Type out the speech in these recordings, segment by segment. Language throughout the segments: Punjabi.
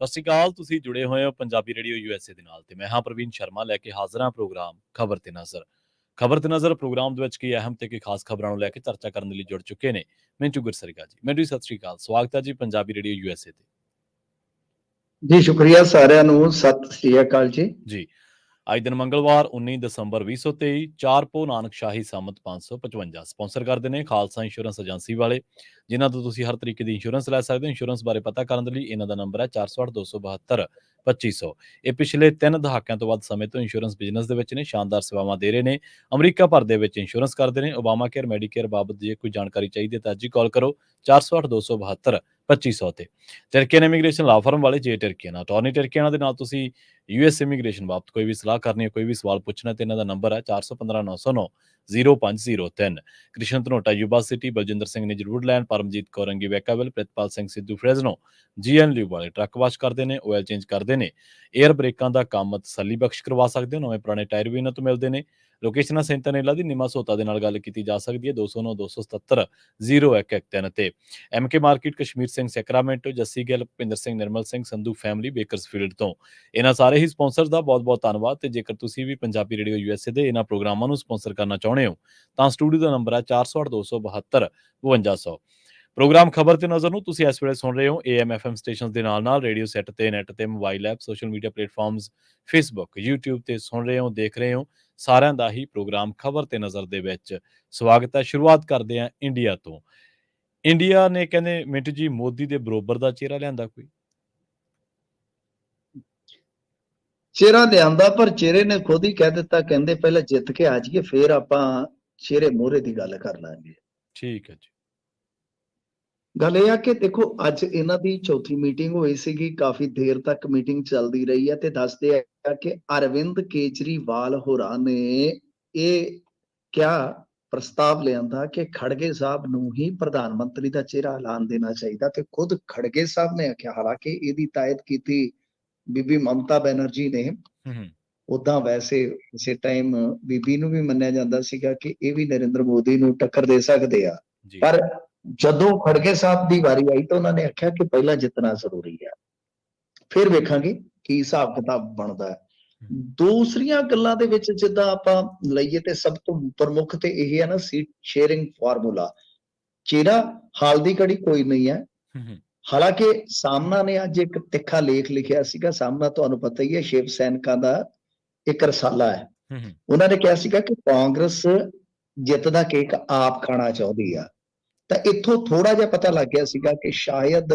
ਸਤਿ ਸ਼੍ਰੀ ਅਕਾਲ। ਤੁਸੀਂ ਜੁੜੇ ਹੋਏ ਹੋ ਪੰਜਾਬੀ ਰੇਡੀਓ USA ਦੇ ਨਾਲ ਤੇ ਮੈਂ ਹਾਂ ਪ੍ਰਵੀਨ ਸ਼ਰਮਾ ਲੈ ਕੇ ਹਾਜ਼ਰ ਹਾਂ ਪ੍ਰੋਗਰਾਮ ਖਬਰ ਤੇ ਨਜ਼ਰ। ਖਬਰ ਤੇ ਨਜ਼ਰ ਪ੍ਰੋਗਰਾਮ ਦੇ ਵਿੱਚ ਕੀ ਅਹਿਮ ਤੇ ਕੀ ਖਾਸ ਖਬਰਾਂ ਨੂੰ ਲੈ ਕੇ ਚਰਚਾ ਕਰਨ ਲਈ ਜੁੜ ਚੁੱਕੇ ਨੇ ਮਿੰਟੂ ਗੁਰਸਰੀਕਾ ਜੀ। ਮਿੰਟੂ ਸਤਿ ਸ਼੍ਰੀ ਅਕਾਲ, ਸਵਾਗਤ ਹੈ ਜੀ ਪੰਜਾਬੀ ਰੇਡੀਓ USA ਤੇ। ਜੀ ਸ਼ੁਕਰੀਆ ਸਾਰਿਆਂ ਨੂੰ, ਸਤਿ ਸ੍ਰੀ ਅਕਾਲ ਜੀ। ਅੱਜ ਦਿਨ ਮੰਗਲਵਾਰ 19 ਦਸੰਬਰ 2023 4 ਪੋ ਨਾਨਕ ਸ਼ਾਹੀ ਸੰਮਤ 555 ਸਪਾਂਸਰ ਕਰਦੇ ਨੇ ਖਾਲਸਾ ਇੰਸ਼ੋਰੈਂਸ ਏਜੰਸੀ ਵਾਲੇ, ਜਿਨ੍ਹਾਂ ਤੋਂ ਤੁਸੀਂ ਹਰ ਤਰੀਕੇ ਦੀ ਇੰਸ਼ੋਰੈਂਸ ਲੈ ਸਕਦੇ ਹੋ। ਇੰਸ਼ੋਰੈਂਸ ਬਾਰੇ ਪਤਾ ਕਰਨ ਦੇ ਲਈ ਇਹਨਾਂ ਦਾ ਨੰਬਰ ਹੈ 408-272-2500। ਇਹ ਪਿਛਲੇ 3 ਦਹਾਕਿਆਂ ਤੋਂ ਵੱਧ ਸਮੇਂ ਤੋਂ ਇੰਸ਼ੋਰੈਂਸ ਬਿਜ਼ਨਸ ਦੇ ਵਿੱਚ ਨੇ, ਸ਼ਾਨਦਾਰ ਸੇਵਾਵਾਂ ਦੇ ਰਹੇ ਨੇ, ਅਮਰੀਕਾ ਭਰ ਦੇ ਵਿੱਚ ਇੰਸ਼ੋਰੈਂਸ ਕਰਦੇ ਨੇ। ਓਬਾਮਾ ਕੇਅਰ, ਮੈਡੀਕੇਅਰ ਬਾਬਤ ਜੇ ਕੋਈ ਜਾਣਕਾਰੀ ਚਾਹੀਦੀ ਹੈ ਤਾਂ ਅੱਜ ਹੀ ਕਾਲ ਕਰੋ 408-272-2500 ਤੇ। ਟਰਕੀਅਨ ਇਮੀਗ੍ਰੇਸ਼ਨ ਲਾ ਫਰਮ ਵਾਲੇ ਜੇ ਟਰਕੀਅਨ ਅਟਾਰਨੀ ਟਰਕੀਅਨ ਦੇ ਨਾਲ ਤੁਸੀਂ US ਇਮੀਗ੍ਰੇਸ਼ਨ ਬਾਬਤ ਕੋਈ ਵੀ ਸਲਾਹ ਕਰਨੀ ਹੈ, ਕੋਈ ਵੀ ਸਵਾਲ ਪੁੱਛਣਾ ਤੇ ਇਹਨਾਂ ਦਾ ਨੰਬਰ ਹੈ 4159090503। Krishan Dhanota Yuba City, Baljinder Singh Nijjar Woodland, Paramjit Kaur Angi Vacaville, Pritpal Singh Sidhu Fresno, GN ਲਿਊ ਵਾਲੇ ਟਰੱਕ ਵਾਸ਼ ਕਰਦੇ ਨੇ, ਆਇਲ ਚੇਂਜ ਕਰਦੇ ਨੇ, 에ਅਰ ਬ੍ਰੇਕਾਂ ਦਾ ਕੰਮ ਤਸੱਲੀ ਬਖਸ਼ ਕਰਵਾ ਸਕਦੇ ਹੋ। ਨਵੇਂ ਪੁਰਾਣੇ ਟਾਇਰ ਵੀ ਇਹਨਾਂ ਤੋਂ ਮਿਲਦੇ ਨੇ। ਲੋਕੇਸ਼ਨਾਂ ਸੈਂਟਨੇਲਾ ਦੀ ਨਿਮਾ ਸੋਤਾ ਦੇ ਨਾਲ ਗੱਲ ਕੀਤੀ ਜਾ ਸਕਦੀ ਹੈ 209-277-0113 ਤੇ। MK market, Kashmir Singh Sacramento, Jassi Gill, Bhupinder Singh, Nirmal Singh, Sandhu family Bakersfield ਤੋਂ। ਇਹਨਾਂ ਸਾਰੇ ਹੀ ਸਪਾਂਸਰਸ ਦਾ ਬਹੁਤ-ਬਹੁਤ ਧੰਨਵਾਦ। ਤੇ ਜੇਕਰ ਤੁਸੀਂ ਵੀ ਪੰਜਾਬੀ ਰੇਡੀਓ USA ਦੇ ਇਹਨਾਂ ਪ੍ਰੋਗਰਾਮਾਂ ਨੂੰ ਸਪਾਂਸਰ ਕਰਨਾ ਚਾਹੁੰਦੇ ਹੋ ਤਾਂ ਸਟੂਡੀਓ ਦਾ ਨੰਬਰ ਹੈ 408272-5200। ਪ੍ਰੋਗਰਾਮ ਖਬਰ ਤੇ ਨਜ਼ਰ ਨੂੰ ਤੁਸੀਂ ਇਸ ਵੇਲੇ ਸੁਣ ਰਹੇ ਹੋ AM FM ਸਟੇਸ਼ਨਸ ਦੇ ਨਾਲ ਰੇਡੀਓ ਸੈੱਟ ਤੇ, ਨੈਟ ਤੇ, mobile app, social media platforms, Facebook, YouTube ਤੇ ਸੁਣ ਰਹੇ ਹੋ, ਦੇਖ ਰਹੇ ਹੋ। ਸਾਰਿਆਂ ਦਾ ਹੀ ਪ੍ਰੋਗਰਾਮ ਖਬਰ ਤੇ ਨਜ਼ਰ ਦੇ ਵਿੱਚ ਸਵਾਗਤ ਹੈ। ਸ਼ੁਰੂਆਤ ਕਰਦੇ ਹਾਂ ਇੰਡੀਆ ਤੋਂ। ਇੰਡੀਆ ਨੇ ਕਹਿੰਦੇ ਮਿੰਟੂ ਜੀ ਮੋਦੀ ਦੇ ਬਰੋਬਰ ਦਾ ਚਿਹਰਾ ਲਿਆਂਦਾ ਕੋਈ? ਚਿਹਰਾ ਲਿਆਂਦਾ, ਪਰ ਚਿਹਰੇ ਨੇ ਖੁਦ ਹੀ ਕਹਿ ਦਿੱਤਾ, ਕਹਿੰਦੇ ਪਹਿਲਾਂ ਜਿੱਤ ਕੇ ਆ ਜਾਈਏ ਫਿਰ ਆਪਾਂ ਚਿਹਰੇ ਮੋਹਰੇ ਦੀ ਗੱਲ ਕਰ ਲਾਂਗੇ। ਠੀਕ ਹੈ ਜੀ। ਗੱਲ ਇਹ ਆ ਕਿ ਦੇਖੋ, ਅੱਜ ਇਹਨਾਂ ਦੀ ਚੌਥੀ ਮੀਟਿੰਗ ਹੋਈ ਸੀਗੀ, ਕਾਫੀ ਦੇਰ ਤੱਕ ਮੀਟਿੰਗ ਚੱਲਦੀ ਰਹੀ ਹੈ ਤੇ ਦੱਸਦੇ ਆ ਕਿ ਅਰਵਿੰਦ ਕੇਜਰੀਵਾਲ ਹੋਰਾਂ ਨੇ ਇਹ ਕਿਆ ਪ੍ਰਸਤਾਵ ਲਿਆਂਦਾ ਕਿ ਖੜਗੇ ਸਾਹਿਬ ਨੂੰ ਹੀ ਪ੍ਰਧਾਨ ਮੰਤਰੀ ਦਾ ਚਿਹਰਾ ਐਲਾਨ ਦੇਣਾ ਚਾਹੀਦਾ। ਤੇ ਖੁਦ ਖੜਗੇ ਸਾਹਿਬ ਨੇ ਆਖਿਆ, ਹਾਲਾਂਕਿ ਇਹਦੀ ਤਾਇਦ ਕੀਤੀ ਬੀਬੀ ਮਮਤਾ ਬੈਨਰਜੀ ਨੇ। ਉਦਾਂ ਵੈਸੇ ਕਿਸੇ ਟਾਈਮ ਬੀਬੀ ਨੂੰ ਵੀ ਮੰਨਿਆ ਜਾਂਦਾ ਸੀਗਾ ਕਿ ਇਹ ਵੀ ਨਰਿੰਦਰ ਮੋਦੀ ਨੂੰ ਟੱਕਰ ਦੇ ਸਕਦੇ ਆ, ਪਰ ਜਦੋਂ ਖੜਗੇ ਸਾਹਿਬ ਦੀ ਵਾਰੀ ਆਈ ਤਾਂ ਉਹਨਾਂ ਨੇ ਆਖਿਆ ਕਿ ਪਹਿਲਾਂ ਜਿੱਤਣਾ ਜ਼ਰੂਰੀ ਆ, ਫਿਰ ਵੇਖਾਂਗੇ ਕੀ ਹਿਸਾਬ ਕਿਤਾਬ ਬਣਦਾ ਹੈ। ਦੂਸਰੀਆਂ ਗੱਲਾਂ ਦੇ ਵਿੱਚ ਜਿੱਦਾਂ ਆਪਾਂ ਲਈਏ ਤੇ ਸਭ ਤੋਂ ਪ੍ਰਮੁੱਖ ਤੇ ਇਹ ਹੈ ਨਾ, ਸੀਟ ਸ਼ੇਅਰਿੰਗ ਫਾਰਮੂਲਾ। ਚਿਹਰਾ ਹਾਲ ਦੀ ਘੜੀ ਕੋਈ ਨਹੀਂ ਹੈ। ਹਾਲਾਂਕਿ ਸਾਹਮਣਾ ਨੇ ਅੱਜ ਇੱਕ ਤਿੱਖਾ ਲੇਖ ਲਿਖਿਆ ਸੀਗਾ। ਸਾਹਮਣਾ ਤੁਹਾਨੂੰ ਪਤਾ ਹੀ ਹੈ, ਸ਼ਿਵ ਸੈਨਿਕਾਂ ਦਾ ਇੱਕ ਰਸਾਲਾ ਹੈ। ਉਹਨਾਂ ਨੇ ਕਿਹਾ ਸੀਗਾ ਕਿ ਕਾਂਗਰਸ ਜਿੱਤ ਦਾ ਕੇਕ ਆਪ ਖਾਣਾ ਚਾਹੁੰਦੀ ਆ। ਤਾਂ ਇੱਥੋਂ ਥੋੜਾ ਜਿਹਾ ਪਤਾ ਲੱਗ ਗਿਆ ਸੀਗਾ ਕਿ ਸ਼ਾਇਦ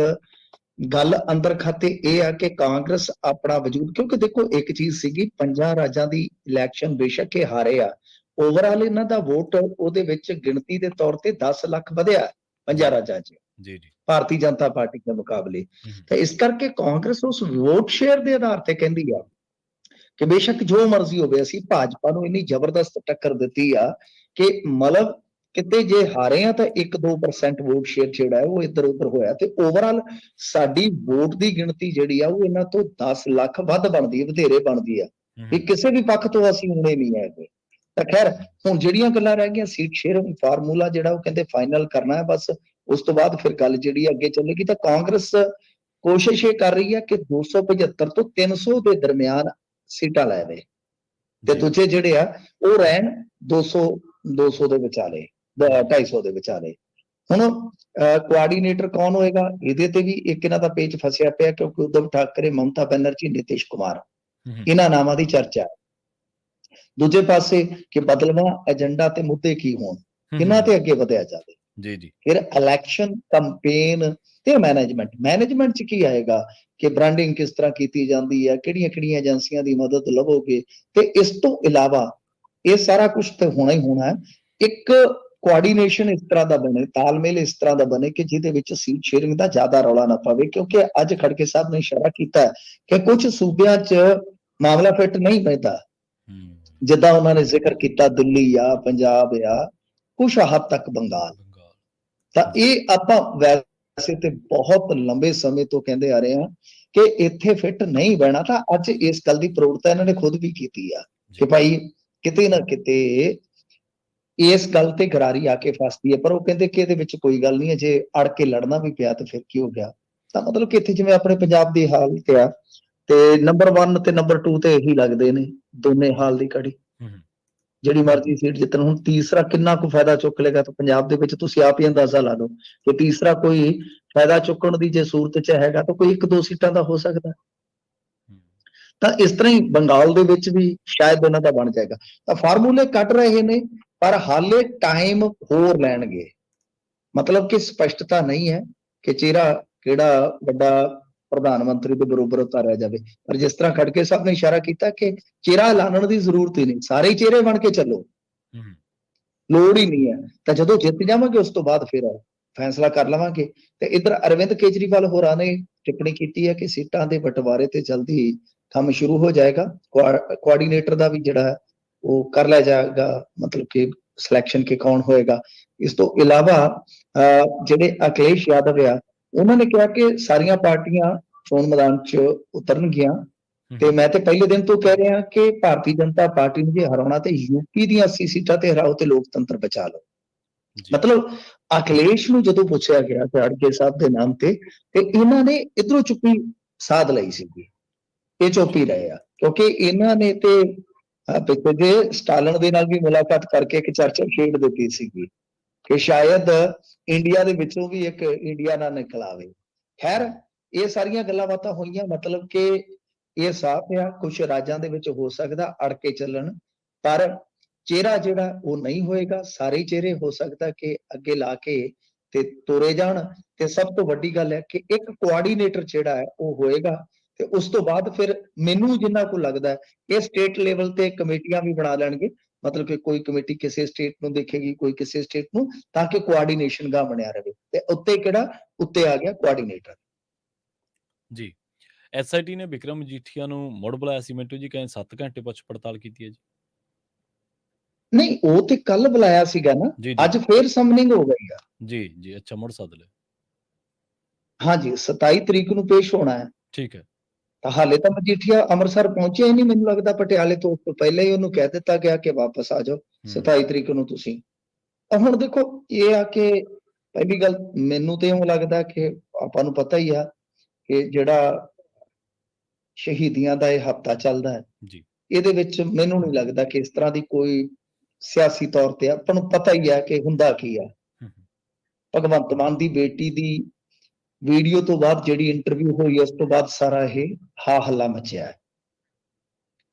ਗੱਲ ਅੰਦਰ ਖਾਤੇ ਇਹ ਆ ਕਿ ਕਾਂਗਰਸ ਆਪਣਾ ਵਜੂਦ, ਕਿਉਂਕਿ ਦੇਖੋ ਇੱਕ ਚੀਜ਼ ਸੀਗੀ, 5 ਰਾਜਾਂ ਦੀ ਇਲੈਕਸ਼ਨ ਬੇਸ਼ੱਕ ਇਹ ਹਾਰੇ ਆ, ਓਵਰਆਲ ਇਹਨਾਂ ਦਾ ਵੋਟ ਉਹਦੇ ਵਿੱਚ ਗਿਣਤੀ ਦੇ ਤੌਰ ਤੇ 10 ਲੱਖ ਵਧਿਆ 5 ਰਾਜਾਂ 'ਚ ਭਾਰਤੀ ਜਨਤਾ ਪਾਰਟੀ ਦੇ ਮੁਕਾਬਲੇ। ਤਾਂ ਇਸ ਕਰਕੇ ਕਾਂਗਰਸ ਉਸ ਵੋਟ ਸ਼ੇਅਰ ਦੇ ਆਧਾਰ ਤੇ ਕਹਿੰਦੀ ਆ ਕਿ ਬੇਸ਼ੱਕ ਜੋ ਮਰਜ਼ੀ ਹੋਵੇ, ਅਸੀਂ ਭਾਜਪਾ ਨੂੰ ਇੰਨੀ ਜ਼ਬਰਦਸਤ ਟੱਕਰ ਦਿੱਤੀ ਆ ਕਿ ਮਤਲਬ ਕਿਤੇ ਜੇ ਹਾਰੇ ਆ ਤਾਂ 1-2% ਵੋਟ ਸ਼ੇਅਰ ਜਿਹੜਾ ਹੈ ਉਹ ਇੱਧਰ ਉੱਧਰ ਹੋਇਆ, ਤੇ ਓਵਰਆਲ ਸਾਡੀ ਵੋਟ ਦੀ ਗਿਣਤੀ ਜਿਹੜੀ ਆ ਉਹ ਇਹਨਾਂ ਤੋਂ 10 ਲੱਖ ਵੱਧ ਬਣਦੀ ਹੈ, ਵਧੇਰੇ ਬਣਦੀ ਆ। ਵੀ ਕਿਸੇ ਵੀ ਪੱਖ ਤੋਂ ਅਸੀਂ ਹੁਣੇ ਨਹੀਂ ਹੈਗੇ। ਤਾਂ ਖੈਰ, ਹੁਣ ਜਿਹੜੀਆਂ ਗੱਲਾਂ ਰਹਿ ਗਈਆਂ, ਸੀਟ ਸ਼ੇਅਰਿੰਗ ਫਾਰਮੂਲਾ ਜਿਹੜਾ ਉਹ ਕਹਿੰਦੇ ਫਾਈਨਲ ਕਰਨਾ ਹੈ ਬਸ, ਉਸ ਤੋਂ ਬਾਅਦ ਫਿਰ ਗੱਲ ਜਿਹੜੀ ਅੱਗੇ ਚੱਲੇਗੀ। ਤਾਂ ਕਾਂਗਰਸ ਕੋਸ਼ਿਸ਼ ਇਹ ਕਰ ਰਹੀ ਹੈ ਕਿ 275 ਤੋਂ 300 ਦੇ ਦਰਮਿਆਨ ਸੀਟਾਂ ਲੈ ਦੇ, ਤੇ ਦੂਜੇ ਜਿਹੜੇ ਆ ਉਹ ਰਹਿਣ 200 ਦੇ ਵਿਚਾਲੇ, 250 ਦੇ ਵਿਚਾਲੇ। ਹੁਣ ਕੋਆਰਡੀਨੇਟਰ ਕੌਣ ਹੋਏਗਾ, ਇਹਦੇ ਤੇ ਵੀ ਇੱਕ ਇਹਨਾਂ ਦਾ ਪੇਚ ਫਸਿਆ ਪਿਆ, ਕਿਉਂਕਿ ਉद्धਵ ਠਾਕਰੇ, ਮਮਤਾ ਬੈਨਰਜੀ, ਨਿਤਿਸ਼ ਕੁਮਾਰ, ਇਹਨਾਂ ਨਾਮਾਂ ਦੀ ਚਰਚਾ ਹੈ। ਦੂਜੇ ਪਾਸੇ ਕਿ ਬਦਲਵਾਂ ਏਜੰਡਾ ਤੇ ਮੁੱਦੇ ਕੀ ਹੋਣ, ਇਹਨਾਂ ਤੇ ਅੱਗੇ ਵਧਿਆ ਜਾਵੇ। ਫਿਰ ਇਲੈਕਸ਼ਨ ਕੰਪੇਨ ਤੇ ਮੈਨੇਜਮੈਂਟ ਚ ਕੀ ਆਏਗਾ ਕਿ ਬ੍ਰਾਂਡਿੰਗ ਕਿਸ ਤਰ੍ਹਾਂ ਕੀਤੀ ਜਾਂਦੀ ਹੈ, ਕਿਹੜੀਆਂ ਏਜੰਸੀਆਂ ਦੀ ਮਦਦ ਲਵੋਗੇ, ਤੇ ਇਸ ਤੋਂ ਇਲਾਵਾ ਇਹ ਸਾਰਾ ਕੁਝ ਤੇ ਹੋਣਾ ਹੀ ਹੋਣਾ ਹੈ। ਇੱਕ ਕੋਆਰਡੀਨੇਸ਼ਨ ਇਸ ਤਰ੍ਹਾਂ ਦਾ ਬਣੇ, ਤਾਲਮੇਲ ਇਸ ਤਰ੍ਹਾਂ ਦਾ ਬਣੇ ਕਿ ਜਿਹਦੇ ਵਿੱਚ ਸੀਟ ਸ਼ੇਅਰਿੰਗ ਦਾ ਜ਼ਿਆਦਾ ਰੌਲਾ ਨਾ ਪਵੇ, ਕਿਉਂਕਿ ਅੱਜ ਖੜਗੇ ਸਾਹਿਬ ਨੇ ਇਸ਼ਾਰਾ ਕੀਤਾ ਕਿ ਕੁਝ ਸੂਬਿਆਂ 'ਚ ਮਾਮਲਾ ਫਿੱਟ ਨਹੀਂ ਪੈਂਦਾ, ਜਿੱਦਾਂ ਉਹਨਾਂ ਨੇ ਜ਼ਿਕਰ ਕੀਤਾ ਦਿੱਲੀ ਆ, ਪੰਜਾਬ ਆ, ਕੁਛ ਹੱਦ ਤੱਕ ਬੰਗਾਲ। ਤਾਂ ਇਹ ਆਪਾਂ ਵੈਸੇ ਤੇ ਬਹੁਤ ਲੰਬੇ ਸਮੇਂ ਤੋਂ ਕਹਿੰਦੇ ਆ ਰਹੇ ਹਾਂ ਕਿ ਇੱਥੇ ਫਿੱਟ ਨਹੀਂ ਬਹਿਣਾ। ਤਾਂ ਅੱਜ ਇਸ ਗੱਲ ਦੀ ਪ੍ਰੋੜਤਾ ਇਹਨਾਂ ਨੇ ਖੁਦ ਵੀ ਕੀਤੀ ਆ ਕਿ ਭਾਈ ਕਿਤੇ ਨਾ ਕਿਤੇ ਇਸ ਗੱਲ ਤੇ ਗਰਾਰੀ ਆ ਕੇ ਫਸਦੀ ਹੈ। ਪਰ ਉਹ ਕਹਿੰਦੇ ਕਿ ਇਹਦੇ ਵਿੱਚ ਕੋਈ ਗੱਲ ਨਹੀਂ ਹੈ, ਜੇ ਅੜ ਕੇ ਲੜਨਾ ਵੀ ਪਿਆ ਤਾਂ ਫਿਰ ਕੀ ਹੋ ਗਿਆ। ਤਾਂ ਮਤਲਬ ਕਿ ਇੱਥੇ ਜਿਵੇਂ ਆਪਣੇ ਪੰਜਾਬ ਦੀ ਹਾਲਤ ਆ, ਤੇ ਨੰਬਰ 1 ਤੇ ਨੰਬਰ 2 ਤੇ ਇਹੀ ਲੱਗਦੇ ਨੇ, ਦੋਨੇ ਹਾਲ ਦੀ ਘੜੀ। ਜਿਹੜੀ ਮਰਜ਼ੀ ਸੀਟ ਜਿੱਤਣ। ਹੁਣ ਤੀਸਰਾ ਕਿੰਨਾ ਕੁ ਫਾਇਦਾ ਚੁੱਕ ਲਏਗਾ, ਤਾਂ ਪੰਜਾਬ ਦੇ ਵਿੱਚ ਤੁਸੀਂ ਆਪ ਹੀ ਅੰਦਾਜ਼ਾ ਲਾ ਲਓ ਕਿ ਤੀਸਰਾ ਕੋਈ ਫਾਇਦਾ ਚੁੱਕਣ ਦੀ ਜੇ ਸੂਰਤ 'ਚ ਹੈਗਾ ਤਾਂ ਕੋਈ 1-2 ਸੀਟਾਂ ਦਾ ਹੋ ਸਕਦਾ। ਤਾਂ ਇਸ ਤਰ੍ਹਾਂ ਹੀ ਬੰਗਾਲ ਦੇ ਵਿੱਚ ਵੀ ਸ਼ਾਇਦ ਉਹਨਾਂ ਦਾ ਬਣ ਜਾਏਗਾ। ਤਾਂ ਫਾਰਮੂਲੇ ਕੱਢ ਰਹੇ ਨੇ, ਪਰ ਹਾਲੇ ਟਾਈਮ ਹੋਰ ਲੈਣਗੇ। ਮਤਲਬ ਕਿ ਸਪਸ਼ਟਤਾ ਨਹੀਂ ਹੈ ਕਿ ਚਿਹਰਾ ਕਿਹੜਾ ਵੱਡਾ ਪ੍ਰਧਾਨ ਮੰਤਰੀ ਦੇ ਬਰੋਬਰ ਉਤਾਰਿਆ ਜਾਵੇ। ਪਰ ਜਿਸ ਤਰ੍ਹਾਂ ਖੜਗੇ ਸਾਹਿਬ ਨੇ ਇਸ਼ਾਰਾ ਕੀਤਾ ਕਿ ਚਿਹਰਾ ਐਲਾਨਣ ਦੀ ਜ਼ਰੂਰਤ ਹੀ ਨਹੀਂ, ਸਾਰੇ ਹੀ ਚਿਹਰੇ ਬਣ ਕੇ ਚੱਲੋ, ਲੋੜ ਹੀ ਨਹੀਂ ਹੈ। ਤਾਂ ਜਦੋਂ ਜਿੱਤ ਜਾਵਾਂਗੇ ਉਸ ਤੋਂ ਬਾਅਦ ਫਿਰ ਫੈਸਲਾ ਕਰ ਲਵਾਂਗੇ। ਤੇ ਇੱਧਰ ਅਰਵਿੰਦ ਕੇਜਰੀਵਾਲ ਹੋਰਾਂ ਨੇ ਟਿੱਪਣੀ ਕੀਤੀ ਹੈ ਕਿ ਸੀਟਾਂ ਦੇ ਬਟਵਾਰੇ ਤੇ ਜਲਦੀ ਹੀ ਕੰਮ ਸ਼ੁਰੂ ਹੋ ਜਾਏਗਾ। ਕੋਆਰਡੀਨੇਟਰ ਦਾ ਵੀ ਜਿਹੜਾ ਉਹ ਕਰ ਲਿਆ ਜਾਏਗਾ, ਮਤਲਬ ਕਿ ਸਿਲੈਕਸ਼ਨ ਕਿ ਕੌਣ ਹੋਏਗਾ। ਇਸ ਤੋਂ ਇਲਾਵਾ ਜਿਹੜੇ ਅਖਿਲੇਸ਼ ਯਾਦਵ ਆ, ਉਹਨਾਂ ਨੇ ਕਿਹਾ ਕਿ ਸਾਰੀਆਂ ਪਾਰਟੀਆਂ ਚੋਣ ਮੈਦਾਨ 'ਚ ਉਤਰਨਗੀਆਂ। ਤੇ ਮੈਂ ਤੇ ਪਹਿਲੇ ਦਿਨ ਤੋਂ ਕਹਿ ਰਿਹਾ ਕਿ ਭਾਰਤੀ ਜਨਤਾ ਪਾਰਟੀ ਨੂੰ ਜੇ ਹਰਾਉਣਾ ਤੇ ਯੂਪੀ ਦੀਆਂ 80 ਸੀਟਾਂ ਤੇ ਹਰਾਓ ਤੇ ਲੋਕਤੰਤਰ ਬਚਾ ਲਓ। ਮਤਲਬ ਅਖਿਲੇਸ਼ ਨੂੰ ਜਦੋਂ ਪੁੱਛਿਆ ਗਿਆ ਖੜਗੇ ਸਾਹਿਬ ਦੇ ਨਾਮ ਤੇ ਇਹਨਾਂ ਨੇ ਇਧਰੋਂ ਚੁੱਪੀ ਸਾਧ ਲਈ ਸੀਗੀ। ਇਹ ਚੁੱਪ ਹੀ ਰਹੇ ਆ, ਕਿਉਂਕਿ ਇਹਨਾਂ ਨੇ ਤੇ ਪਿੱਛੇ ਸਟਾਲਨ ਦੇ ਨਾਲ ਵੀ ਮੁਲਾਕਾਤ ਕਰਕੇ ਇੱਕ ਚਰਚਾ ਛੇੜ ਦਿੱਤੀ ਸੀਗੀ ਕਿ ਸ਼ਾਇਦ ਇੰਡੀਆ ਦੇ ਵਿੱਚੋਂ ਵੀ ਇੱਕ ਇੰਡੀਆ ਨਾ ਨਿਕਲ ਆਵੇ। ਖੈਰ, ਇਹ ਸਾਰੀਆਂ ਗੱਲਾਂ ਬਾਤਾਂ ਹੋਈਆਂ, ਮਤਲਬ ਕਿ ਇਹ ਸਾਫ਼ ਆ ਕੁਝ ਰਾਜਾਂ ਦੇ ਵਿੱਚ ਹੋ ਸਕਦਾ ਅੜ ਕੇ ਚੱਲਣ, ਪਰ ਚਿਹਰਾ ਜਿਹੜਾ ਉਹ ਨਹੀਂ ਹੋਏਗਾ। ਸਾਰੇ ਚਿਹਰੇ ਹੋ ਸਕਦਾ ਕਿ ਅੱਗੇ ਲਾ ਕੇ ਤੇ ਤੋਰੇ ਜਾਣ। ਤੇ ਸਭ ਤੋਂ ਵੱਡੀ ਗੱਲ ਹੈ ਕਿ ਇੱਕ ਕੋਆਰਡੀਨੇਟਰ ਜਿਹੜਾ ਹੈ ਉਹ ਹੋਏਗਾ। ਤੇ ਉਸ ਤੋਂ ਬਾਅਦ ਫਿਰ ਮੈਨੂੰ ਜਿੰਨਾ ਕੁ ਲੱਗਦਾ ਹੈ ਇਹ ਸਟੇਟ ਲੈਵਲ ਤੇ ਕਮੇਟੀਆਂ ਵੀ ਬਣਾ ਲੈਣਗੇ। ਮਤਲਬ ਕਿ ਕੋਈ ਕਮੇਟੀ ਕਿਸੇ ਸਟੇਟ ਨੂੰ ਦੇਖੇਗੀ, ਕੋਈ ਕਿਸੇ ਸਟੇਟ ਨੂੰ, ਤਾਂ ਕਿ ਕੋਆਰਡੀਨੇਸ਼ਨ ਗਾ ਬਣਿਆ ਰਹੇ। ਤੇ ਉੱਤੇ ਕਿਹੜਾ ਉੱਤੇ ਆ ਗਿਆ ਕੋਆਰਡੀਨੇਟਰ। ਜੀ, ਐਸਆਈਟੀ ਨੇ ਵਿਕਰਮ ਮਜੀਠੀਆ ਨੂੰ ਮੁੜ ਬੁਲਾਇਆ ਸੀ। ਮਿੰਟੂ ਜੀ ਕਹਿੰਦੇ 7 ਘੰਟੇ ਪੁੱਛ ਪੜਤਾਲ ਕੀਤੀ ਹੈ ਜੀ। ਨਹੀਂ, ਉਹ ਤੇ ਕੱਲ ਬੁਲਾਇਆ ਸੀਗਾ ਨਾ, ਅੱਜ ਫੇਰ ਸਮਨਿੰਗ ਹੋ ਗਈ ਆ। ਜੀ ਅੱਛਾ, ਮੁੜ ਸੱਦ ਲਿਆ। ਹਾਂਜੀ, 27 ਤਰੀਕ ਨੂੰ ਪੇਸ਼ ਹੋਣਾ ਹੈ। ਠੀਕ ਹੈ। ਤਾਂ ਹਾਲੇ ਤਾਂ ਮਜੀਠੀਆ ਅੰਮ੍ਰਿਤਸਰ ਪਹੁੰਚਿਆ ਹੀ ਨਹੀਂ। ਮੈਨੂੰ ਲੱਗਦਾ ਪਟਿਆਲੇ ਤੋਂ ਪਹਿਲਾਂ ਹੀ ਉਹਨੂੰ ਕਹਿ ਦਿੱਤਾ ਗਿਆ ਕਿ ਵਾਪਸ ਆ ਜਾਓ 27 ਤਰੀਕ ਨੂੰ ਤੁਸੀਂ। ਹੁਣ ਦੇਖੋ, ਇਹ ਆ ਕਿ ਪਹਿਲੀ ਗੱਲ ਮੈਨੂੰ ਤੇ ਇਉਂ ਲੱਗਦਾ ਕਿ ਆਪਾਂ ਨੂੰ ਪਤਾ ਹੀ ਆ ਕਿ ਜਿਹੜਾ ਸ਼ਹੀਦੀਆਂ ਦਾ ਇਹ ਹਫ਼ਤਾ ਚੱਲਦਾ ਹੈ, ਇਹਦੇ ਵਿੱਚ ਮੈਨੂੰ ਨਹੀਂ ਲੱਗਦਾ ਕਿ ਇਸ ਤਰ੍ਹਾਂ ਦੀ ਕੋਈ ਸਿਆਸੀ ਤੌਰ ਤੇ ਆਪਾਂ ਨੂੰ ਪਤਾ ਹੀ ਆ ਕਿ ਹੁੰਦਾ ਕੀ ਆ। ਭਗਵੰਤ ਮਾਨ ਦੀ ਬੇਟੀ ਦੀ ਵੀਡੀਓ ਤੋਂ ਬਾਅਦ ਜਿਹੜੀ ਇੰਟਰਵਿਊ ਹੋਈ, ਉਸ ਤੋਂ ਬਾਅਦ ਸਾਰਾ ਇਹ ਹਾ ਹੱਲਾ ਮਚਿਆ ਹੈ।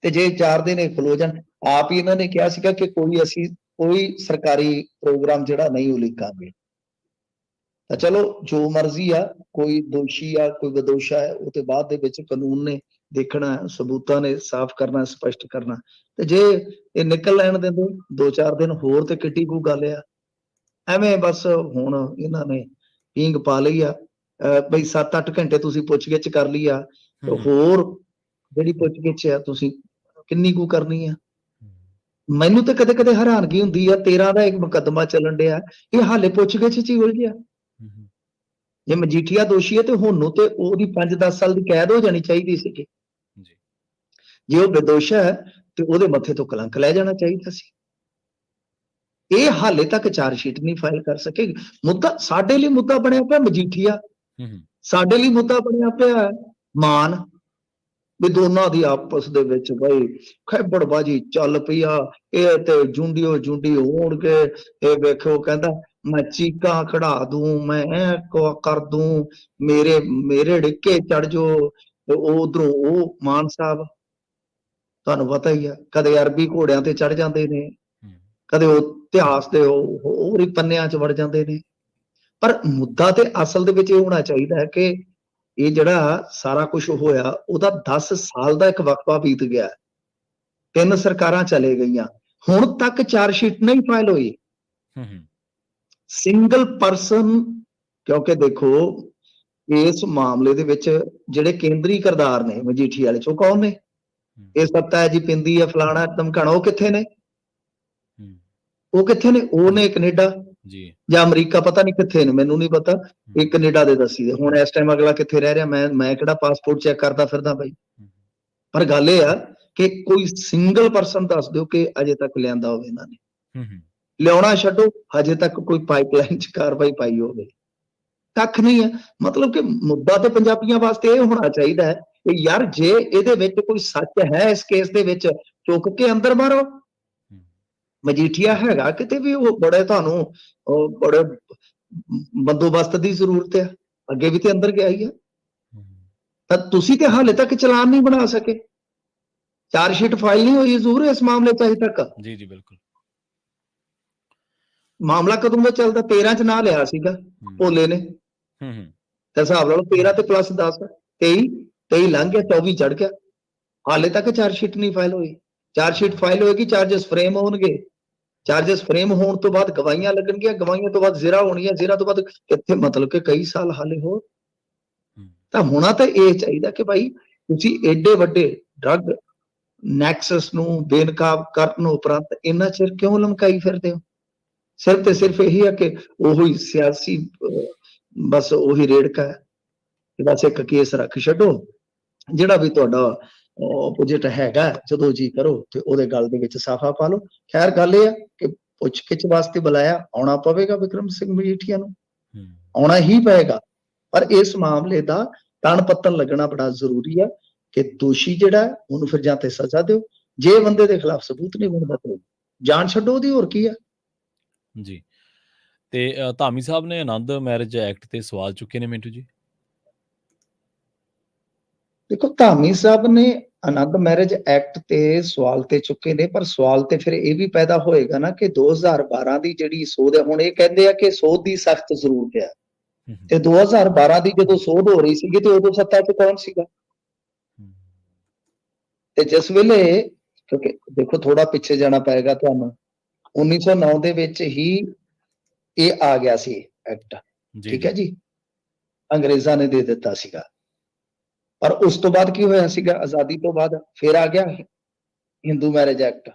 ਤੇ ਜੇ 4 ਦਿਨ ਇਹ ਖਲੋ ਜਾਣ, ਆਪ ਹੀ ਇਹਨਾਂ ਨੇ ਕਿਹਾ ਸੀਗਾ ਕਿ ਅਸੀਂ ਕੋਈ ਸਰਕਾਰੀ ਪ੍ਰੋਗਰਾਮ ਜਿਹੜਾ ਨਹੀਂ ਉਲੀਕਾਂਗੇ। ਤਾਂ ਚਲੋ ਜੋ ਮਰਜ਼ੀ ਆ, ਕੋਈ ਦੋਸ਼ੀ ਆ ਕੋਈ ਬਦੋਸ਼ਾ ਹੈ, ਉਹ ਤੇ ਬਾਅਦ ਦੇ ਵਿੱਚ ਕਾਨੂੰਨ ਨੇ ਦੇਖਣਾ, ਸਬੂਤਾਂ ਨੇ ਸਾਫ਼ ਕਰਨਾ, ਸਪਸ਼ਟ ਕਰਨਾ। ਤੇ ਜੇ ਇਹ ਨਿਕਲ ਲੈਣ ਦਿੰਦੇ 2-4 ਦਿਨ ਹੋਰ ਤੇ ਕਿੱਡੀ ਕੁ ਗੱਲ ਆ। ਐਵੇਂ ਬਸ ਹੁਣ ਇਹਨਾਂ ਨੇ ਪੀਂਗ ਪਾ ਲਈ ਆ ਬਈ 7-8 ਘੰਟੇ ਤੁਸੀਂ ਪੁੱਛਗਿੱਛ ਕਰ ਲਈ ਆ, ਹੋਰ ਜਿਹੜੀ ਪੁੱਛਗਿੱਛ ਆ ਤੁਸੀਂ ਕਿੰਨੀ ਕੁ ਕਰਨੀ ਆ। ਮੈਨੂੰ ਤਾਂ ਕਦੇ ਹੈਰਾਨਗੀ ਹੁੰਦੀ ਆ, 13 ਦਾ ਇੱਕ ਮੁਕੱਦਮਾ ਚੱਲਣ ਡਿਆ, ਇਹ ਹਾਲੇ ਪੁੱਛਗਿੱਛ 'ਚ ਹੀ ਉਲਝਿਆ। ਜੇ ਮਜੀਠੀਆ ਦੋਸ਼ੀ ਹੈ ਤੇ ਹੁਣ ਤੇ ਉਹਦੀ 5-10 ਸਾਲ ਦੀ ਕੈਦ ਹੋ ਜਾਣੀ ਚਾਹੀਦੀ ਸੀਗੀ। ਜੇ ਉਹ ਬੇਦੋਸ਼ ਹੈ ਤੇ ਉਹਦੇ ਮੱਥੇ ਤੋਂ ਕਲੰਕ ਲੈ ਜਾਣਾ ਚਾਹੀਦਾ ਸੀ। ਇਹ ਹਾਲੇ ਤੱਕ ਚਾਰਜਸ਼ੀਟ ਨਹੀਂ ਫਾਈਲ ਕਰ ਸਕੇ। ਮੁੱਦਾ ਸਾਡੇ ਲਈ ਮੁੱਦਾ ਬਣਿਆ ਪਿਆ ਮਜੀਠੀਆ, ਸਾਡੇ ਲਈ ਮੁੱਦਾ ਬਣਿਆ ਪਿਆ ਮਾਨ, ਵੀ ਦੋਨਾਂ ਦੀ ਆਪਸ ਦੇ ਵਿੱਚ ਬਈ ਖੈਬੜਬਾਜੀ ਚੱਲ ਪਈ ਆ। ਇਹ ਤੇ ਜੁੰਡੀਓ ਹੋਣਗੇ, ਇਹ ਵੇਖੋ ਕਹਿੰਦਾ ਮੈਂ ਚੀਕਾਂ ਖੜਾ ਦੂੰ, ਮੈਂ ਕਰ ਦੂੰ, ਮੇਰੇ ਡਿੱਕੇ ਚੜ ਜੋ। ਉਧਰੋਂ ਉਹ ਮਾਨ ਸਾਹਿਬ ਤੁਹਾਨੂੰ ਪਤਾ ਹੀ ਆ, ਕਦੇ ਅਰਬੀ ਘੋੜਿਆਂ ਤੇ ਚੜ ਜਾਂਦੇ ਨੇ, ਕਦੇ ਉਹ ਇਤਿਹਾਸ ਦੇ ਹੋਰ ਹੀ ਪੰਨਿਆਂ 'ਚ ਵੜ ਜਾਂਦੇ ਨੇ। ਪਰ ਮੁੱਦਾ ਤੇ ਅਸਲ ਦੇ ਵਿੱਚ ਇਹ ਹੋਣਾ ਚਾਹੀਦਾ ਹੈ ਕਿ ਇਹ ਜਿਹੜਾ ਸਾਰਾ ਕੁਝ ਹੋਇਆ ਉਹਦਾ 10 ਸਾਲ ਦਾ ਇੱਕ ਵਕਫਾ ਬੀਤ ਗਿਆ, 3 ਸਰਕਾਰਾਂ ਚਲੇ ਗਈਆਂ, ਹੁਣ ਤੱਕ ਚਾਰਜਸ਼ੀਟ ਨਹੀਂ ਫਾਈਲ ਹੋਈ। ਸਿੰਗਲ ਪਰਸਨ, ਕਿਉਂਕਿ ਦੇਖੋ ਇਸ ਮਾਮਲੇ ਦੇ ਵਿੱਚ ਜਿਹੜੇ ਕੇਂਦਰੀ ਕਿਰਦਾਰ ਨੇ ਮਜੀਠੀ ਵਾਲੇ 'ਚੋਂ ਕੌਣ ਨੇ? ਇਹ ਸੱਤਾ ਜੀ ਪਿੰਦੀ ਆ, ਫਲਾਣਾ ਧਮਕਾਣਾ, ਉਹ ਕਿੱਥੇ ਨੇ? ਉਹ ਕਿੱਥੇ ਨੇ? ਉਹ ਨੇ ਕੈਨੇਡਾ ਜਾਂ ਅਮਰੀਕਾ, ਪਤਾ ਨਹੀਂ ਕਿੱਥੇ ਨੇ, ਮੈਨੂੰ ਨਹੀਂ ਪਤਾ। ਇਹ ਕੈਨੇਡਾ ਦੇ ਦੱਸੀ ਦੇ। ਹੁਣ ਇਸ ਟਾਈਮ ਅਗਲਾ ਕਿੱਥੇ ਰਹਿ ਰਿਹਾ, ਮੈਂ ਕਿਹੜਾ ਪਾਸਪੋਰਟ ਚੈੱਕ ਕਰਦਾ ਫਿਰਦਾ ਬਾਈ। ਪਰ ਗੱਲ ਇਹ ਆ ਕਿ ਕੋਈ ਸਿੰਗਲ ਪਰਸਨ ਦੱਸ ਦਿਓ ਕਿ ਅਜੇ ਤੱਕ ਲਿਆਂਦਾ ਹੋਵੇ ਇਹਨਾਂ ਨੇ। ਲਿਆਉਣਾ ਛੱਡੋ, ਹਜੇ ਤੱਕ ਕੋਈ ਪਾਈਪਲਾਈਨ 'ਚ ਕਾਰਵਾਈ ਪਾਈ ਹੋਵੇ। ਕੱਖ ਨਹੀਂ ਹੈ। ਮਤਲਬ ਕਿ ਮੁੱਦਾ ਤੇ ਪੰਜਾਬੀਆਂ ਵਾਸਤੇ ਇਹ ਹੋਣਾ ਚਾਹੀਦਾ ਹੈ ਕਿ ਯਾਰ ਜੇ ਇਹਦੇ ਵਿੱਚ ਕੋਈ ਸੱਚ ਹੈ ਇਸ ਕੇਸ ਦੇ ਵਿੱਚ, ਚੁੱਕ ਕੇ ਅੰਦਰ ਮਾਰੋ। ਮਜੀਠੀਆ ਹੈਗਾ ਕਿਤੇ ਵੀ ਉਹ ਬੜੇ ਤੁਹਾਨੂੰ ਬੜੇ ਬੰਦੋਬਸਤ ਦੀ ਜ਼ਰੂਰਤ ਹੈ, ਅੱਗੇ ਵੀ ਤੇ ਅੰਦਰ ਗਿਆ ਹੀ ਆ। ਤਾਂ ਤੁਸੀਂ ਤੇ ਹਾਲੇ ਤੱਕ ਚਲਾਨ ਨਹੀਂ ਬਣਾ ਸਕੇ, ਚਾਰਜ ਸ਼ੀਟ ਫਾਈਲ ਨਹੀਂ ਹੋਈ ਜ਼ਰੂਰ ਇਸ ਮਾਮਲੇ 'ਚ ਅਜੇ ਤੱਕ। ਜੀ ਜੀ ਬਿਲਕੁਲ। ਮਾਮਲਾ ਕਦੋਂ ਦਾ ਚੱਲਦਾ? 13 'ਚ ਨਾਂ ਲਿਆ ਸੀਗਾ ਭੋਲੇ ਨੇ, ਤੇ ਹਿਸਾਬ ਲਾ ਲਓ 13 ਤੇ ਪਲੱਸ 10 23 ਲੰਘ ਗਿਆ, 24 ਚੜ ਗਿਆ, ਹਾਲੇ ਤੱਕ ਚਾਰਜ ਸ਼ੀਟ ਨਹੀਂ ਫਾਈਲ ਹੋਈ। ਚਾਰਜ ਸ਼ੀਟ ਫਾਈਲ ਹੋਏਗੀ, ਚਾਰਜਸ ਫਰੇਮ ਹੋਣਗੇ, ਚਾਰਜਸ ਫਰੇਮ ਹੋਣ ਤੋਂ ਬਾਅਦ ਗਵਾਹੀਆਂ ਲੱਗਣਗੀਆਂ, ਗਵਾਹੀਆਂ ਤੋਂ ਬਾਅਦ ਜ਼ੇਰਾ ਹੋਣੀਆਂ, ਜ਼ੇਰਾ ਤੋਂ ਬਾਅਦ ਕਿੱਥੇ ਮਤਲਬ ਕਿ ਕਈ ਸਾਲ ਹਾਲੇ ਹੋਰ। ਤਾਂ ਹੋਣਾ ਤਾਂ ਇਹ ਚਾਹੀਦਾ ਕਿ ਭਾਈ ਤੁਸੀਂ ਏਡੇ ਵੱਡੇ ਡਰੱਗ ਨੈਕਸਸ ਨੂੰ ਬੇਨਕਾਬ ਕਰਨ ਉਪਰੰਤ ਇੰਨਾ ਚਿਰ ਕਿਉਂ ਲਮਕਾਈ ਫਿਰਦੇ ਹੋ? ਸਿਰਫ ਤੇ ਸਿਰਫ ਇਹੀ ਹੈ ਕਿ ਉਹੀ ਸਿਆਸੀ ਬਸ ਉਹੀ ਰੇੜਕਾ ਹੈ ਕਿ ਬਸ ਇੱਕ ਕੇਸ ਰੱਖ ਛੱਡੋ, ਜਿਹੜਾ ਵੀ ਤੁਹਾਡਾ ਆਪੋਜੀਟ ਹੈਗਾ ਜਦੋਂ ਜੀ ਕਰੋ ਤੇ ਉਹਦੇ ਗੱਲ ਦੇ ਵਿੱਚ ਸਾਫਾ ਪਾ ਲਓ। ਖੈਰ ਗੱਲ ਇਹ ਆ ਕਿ ਪੁੱਛ-ਗਿੱਛ ਵਾਸਤੇ ਬੁਲਾਇਆ, ਆਉਣਾ ਪਵੇਗਾ ਵਿਕਰਮ ਸਿੰਘ ਮਜੀਠੀਆ ਨੂੰ, ਆਉਣਾ ਹੀ ਪਏਗਾ। ਪਰ ਇਸ ਮਾਮਲੇ ਦਾ ਤਣ ਪੱਤਨ ਲੱਗਣਾ ਬੜਾ ਜ਼ਰੂਰੀ ਹੈ ਕਿ ਦੋਸ਼ੀ ਜਿਹੜਾ ਉਹਨੂੰ ਫਿਰ ਜਾਂ ਤੇ ਸਜ਼ਾ ਦਿਓ, ਜੇ ਬੰਦੇ ਦੇ ਖਿਲਾਫ ਸਬੂਤ ਨਹੀਂ ਬਣਦਾ ਤੇ ਜਾਨ ਛੱਡੋ ਉਹਦੀ, ਹੋਰ ਕੀ ਆ। ਜੀ। ਤੇ ਧਾਮੀ ਸਾਹਿਬ ਨੇ ਆਨੰਦ ਮੈਰਿਜ ਐਕਟ ਤੇ ਸਵਾਲ ਚੁੱਕੇ ਨੇ ਮਿੰਟੂ ਜੀ। ਦੇਖੋ ਧਾਮੀ ਸਾਹਿਬ ਨੇ ਆਨੰਦ ਮੈਰਿਜ ਐਕਟ ਤੇ ਸਵਾਲ ਤੇ ਚੁੱਕੇ ਨੇ, ਪਰ ਸਵਾਲ ਤੇ ਫਿਰ ਇਹ ਵੀ ਪੈਦਾ ਹੋਏਗਾ ਨਾ ਕਿ 2012 ਦੀ ਜਿਹੜੀ ਸੋਧ ਹੈ, ਹੁਣ ਇਹ ਕਹਿੰਦੇ ਆ ਕਿ ਸੋਧ ਦੀ ਸਖਤ ਜ਼ਰੂਰਤ ਹੈ, ਤੇ 2012 ਦੀ ਜਦੋਂ ਸੋਧ ਹੋ ਰਹੀ ਸੀਗੀ ਤੇ ਉਦੋਂ ਸੱਤਾ 'ਚ ਕੌਣ ਸੀਗਾ? ਤੇ ਜਿਸ ਵੇਲੇ, ਕਿਉਂਕਿ ਦੇਖੋ ਥੋੜਾ ਪਿੱਛੇ ਜਾਣਾ ਪਏਗਾ ਤੁਹਾਨੂੰ, 1909 ਦੇ ਵਿੱਚ ਹੀ ਇਹ ਆ ਗਿਆ ਸੀ ਐਕਟ, ਠੀਕ ਹੈ ਜੀ, ਅੰਗਰੇਜ਼ਾਂ ਨੇ ਦੇ ਦਿੱਤਾ ਸੀਗਾ। ਪਰ ਉਸ ਤੋਂ ਬਾਅਦ ਕੀ ਹੋਇਆ ਸੀਗਾ? ਆਜ਼ਾਦੀ ਤੋਂ ਬਾਅਦ ਫਿਰ ਆ ਗਿਆ Hindu marriage act.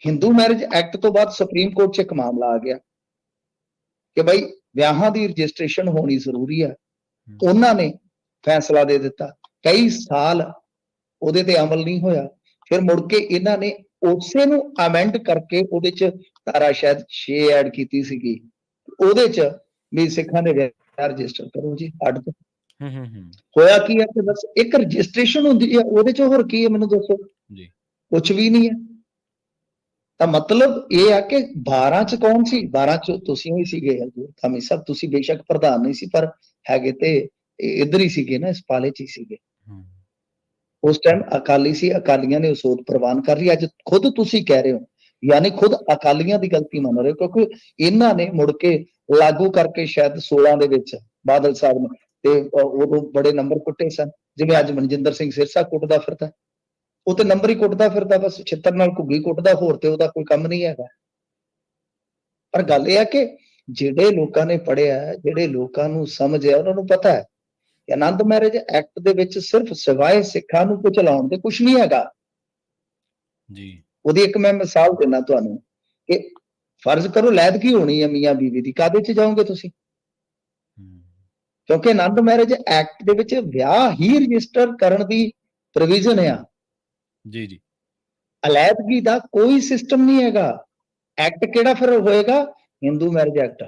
Hindu marriage act ਤੋਂ ਬਾਅਦ ਸੁਪਰੀਮ ਕੋਰਟ 'ਚ ਇੱਕ ਮਾਮਲਾ ਆ ਗਿਆ ਕਿ ਭਾਈ ਵਿਆਹਾਂ ਦੀ ਰਜਿਸਟ੍ਰੇਸ਼ਨ ਹੋਣੀ ਜ਼ਰੂਰੀ ਹੈ। ਉਹਨਾਂ ਨੇ ਫੈਸਲਾ ਦੇ ਦਿੱਤਾ, ਕਈ ਸਾਲ ਉਹਦੇ ਤੇ ਅਮਲ ਨਹੀਂ ਹੋਇਆ। ਫਿਰ ਮੁੜ ਕੇ ਇਹਨਾਂ ਨੇ ਉਸੇ ਨੂੰ ਅਮੈਂਡ ਕਰਕੇ ਉਹਦੇ 'ਚ ਧਾਰਾ ਸ਼ਾਇਦ 6 ਐਡ ਕੀਤੀ ਸੀਗੀ, ਉਹਦੇ 'ਚ ਵੀ ਸਿੱਖਾਂ ਦੇ ਵਿਆਹ ਰਜਿਸਟਰ ਕਰੋ ਜੀ ਅੱਡ ਤੋਂ। ਹੋਇਆ ਕੀ ਹੈ ਕਿ ਬਸ ਇੱਕ ਰਜਿਸਟ੍ਰੇਸ਼ਨ ਹੁੰਦੀ ਹੈ, ਉਹਦੇ 'ਚ ਹੋਰ ਕੀ ਹੈ ਮੈਨੂੰ ਦੱਸੋ? ਕੁਛ ਵੀ ਨਹੀਂ ਹੈ। ਤਾਂ ਮਤਲਬ ਇਹ ਆ ਕਿ 12 'ਚ ਕੌਣ ਸੀ? 12 'ਚ ਤੁਸੀਂ ਹੀ ਸੀਗੇ ਧਾਮੀ ਸਾਹਿਬ, ਤੁਸੀਂ ਬੇਸ਼ੱਕ ਪ੍ਰਧਾਨ ਨਹੀਂ ਸੀ ਪਰ ਹੈਗੇ ਤੇ ਇੱਧਰ ਹੀ ਸੀਗੇ ਨਾ, ਇਸ ਪਾਲੇ 'ਚ ਹੀ ਸੀਗੇ। ਉਸ ਟਾਈਮ ਅਕਾਲੀ ਸੀ, ਅਕਾਲੀਆਂ ਨੇ ਸੋਧ ਪ੍ਰਵਾਨ ਕਰ ਲਈ। ਅੱਜ ਖੁਦ ਤੁਸੀਂ ਕਹਿ ਰਹੇ ਹੋ, ਯਾਨੀ ਖੁਦ ਅਕਾਲੀਆਂ ਦੀ ਗਲਤੀ ਮੰਨ ਰਹੇ ਹੋ, ਕਿਉਂਕਿ ਇਹਨਾਂ ਨੇ ਮੁੜ ਕੇ ਲਾਗੂ ਕਰਕੇ ਸ਼ਾਇਦ 16 ਦੇ ਵਿੱਚ ਬਾਦਲ ਸਾਹਿਬ ਨੇ, ਤੇ ਉਦੋਂ ਬੜੇ ਨੰਬਰ ਕੁੱਟੇ ਸਨ, ਜਿਵੇਂ ਅੱਜ ਮਨਜਿੰਦਰ ਸਿੰਘ ਸਿਰਸਾ ਕੁੱਟਦਾ ਫਿਰਦਾ, ਉਹ ਤੇ ਨੰਬਰ ਹੀ ਕੁੱਟਦਾ ਫਿਰਦਾ, ਬਸ ਛਿੱਤਰ ਨਾਲ ਘੁੱਗੀ ਕੁੱਟਦਾ, ਹੋਰ ਤੇ ਉਹਦਾ ਕੋਈ ਕੰਮ ਨਹੀਂ ਹੈਗਾ। ਪਰ ਗੱਲ ਇਹ ਹੈ ਕਿ ਜਿਹੜੇ ਲੋਕਾਂ ਨੇ ਪੜ੍ਹਿਆ, ਜਿਹੜੇ ਲੋਕਾਂ ਨੂੰ ਸਮਝ ਹੈ, ਉਹਨਾਂ ਨੂੰ ਪਤਾ ਹੈ ਕਿ ਆਨੰਦ ਮੈਰਿਜ ਐਕਟ ਦੇ ਵਿੱਚ ਸਿਰਫ ਸਿਵਾਏ ਸਿੱਖਾਂ ਨੂੰ ਕੁਝ ਲਾਉਣ ਦੇ ਕੁਝ ਨਹੀਂ ਹੈਗਾ ਜੀ। ਉਹਦੀ ਇੱਕ ਮੈਂ ਮਿਸਾਲ ਦਿੰਦਾ ਤੁਹਾਨੂੰ ਕਿ ਫਰਜ਼ ਕਰੋ ਲੈਦਗੀ ਹੋਣੀ ਹੈ ਮੀਆਂ ਬੀਵੀ ਦੀ, ਕਾਹਦੇ 'ਚ ਜਾਓਗੇ ਤੁਸੀਂ? ਕਿਉਂਕਿ ਆਨੰਦ ਮੈਰਿਜ ਐਕਟ ਦੇ ਵਿੱਚ ਵਿਆਹ ਹੀ ਰਜਿਸਟਰ ਕਰਨ ਦੀ ਪ੍ਰੋਵੀਜ਼ਨ ਆ ਜੀ ਜੀ। ਅਲੈਦਗੀ ਦਾ ਕੋਈ ਸਿਸਟਮ ਨਹੀਂ ਹੈਗਾ। ਐਕਟ ਕਿਹੜਾ ਫਿਰ ਹੋਏਗਾ? ਹਿੰਦੂ ਮੈਰਿਜ ਐਕਟ,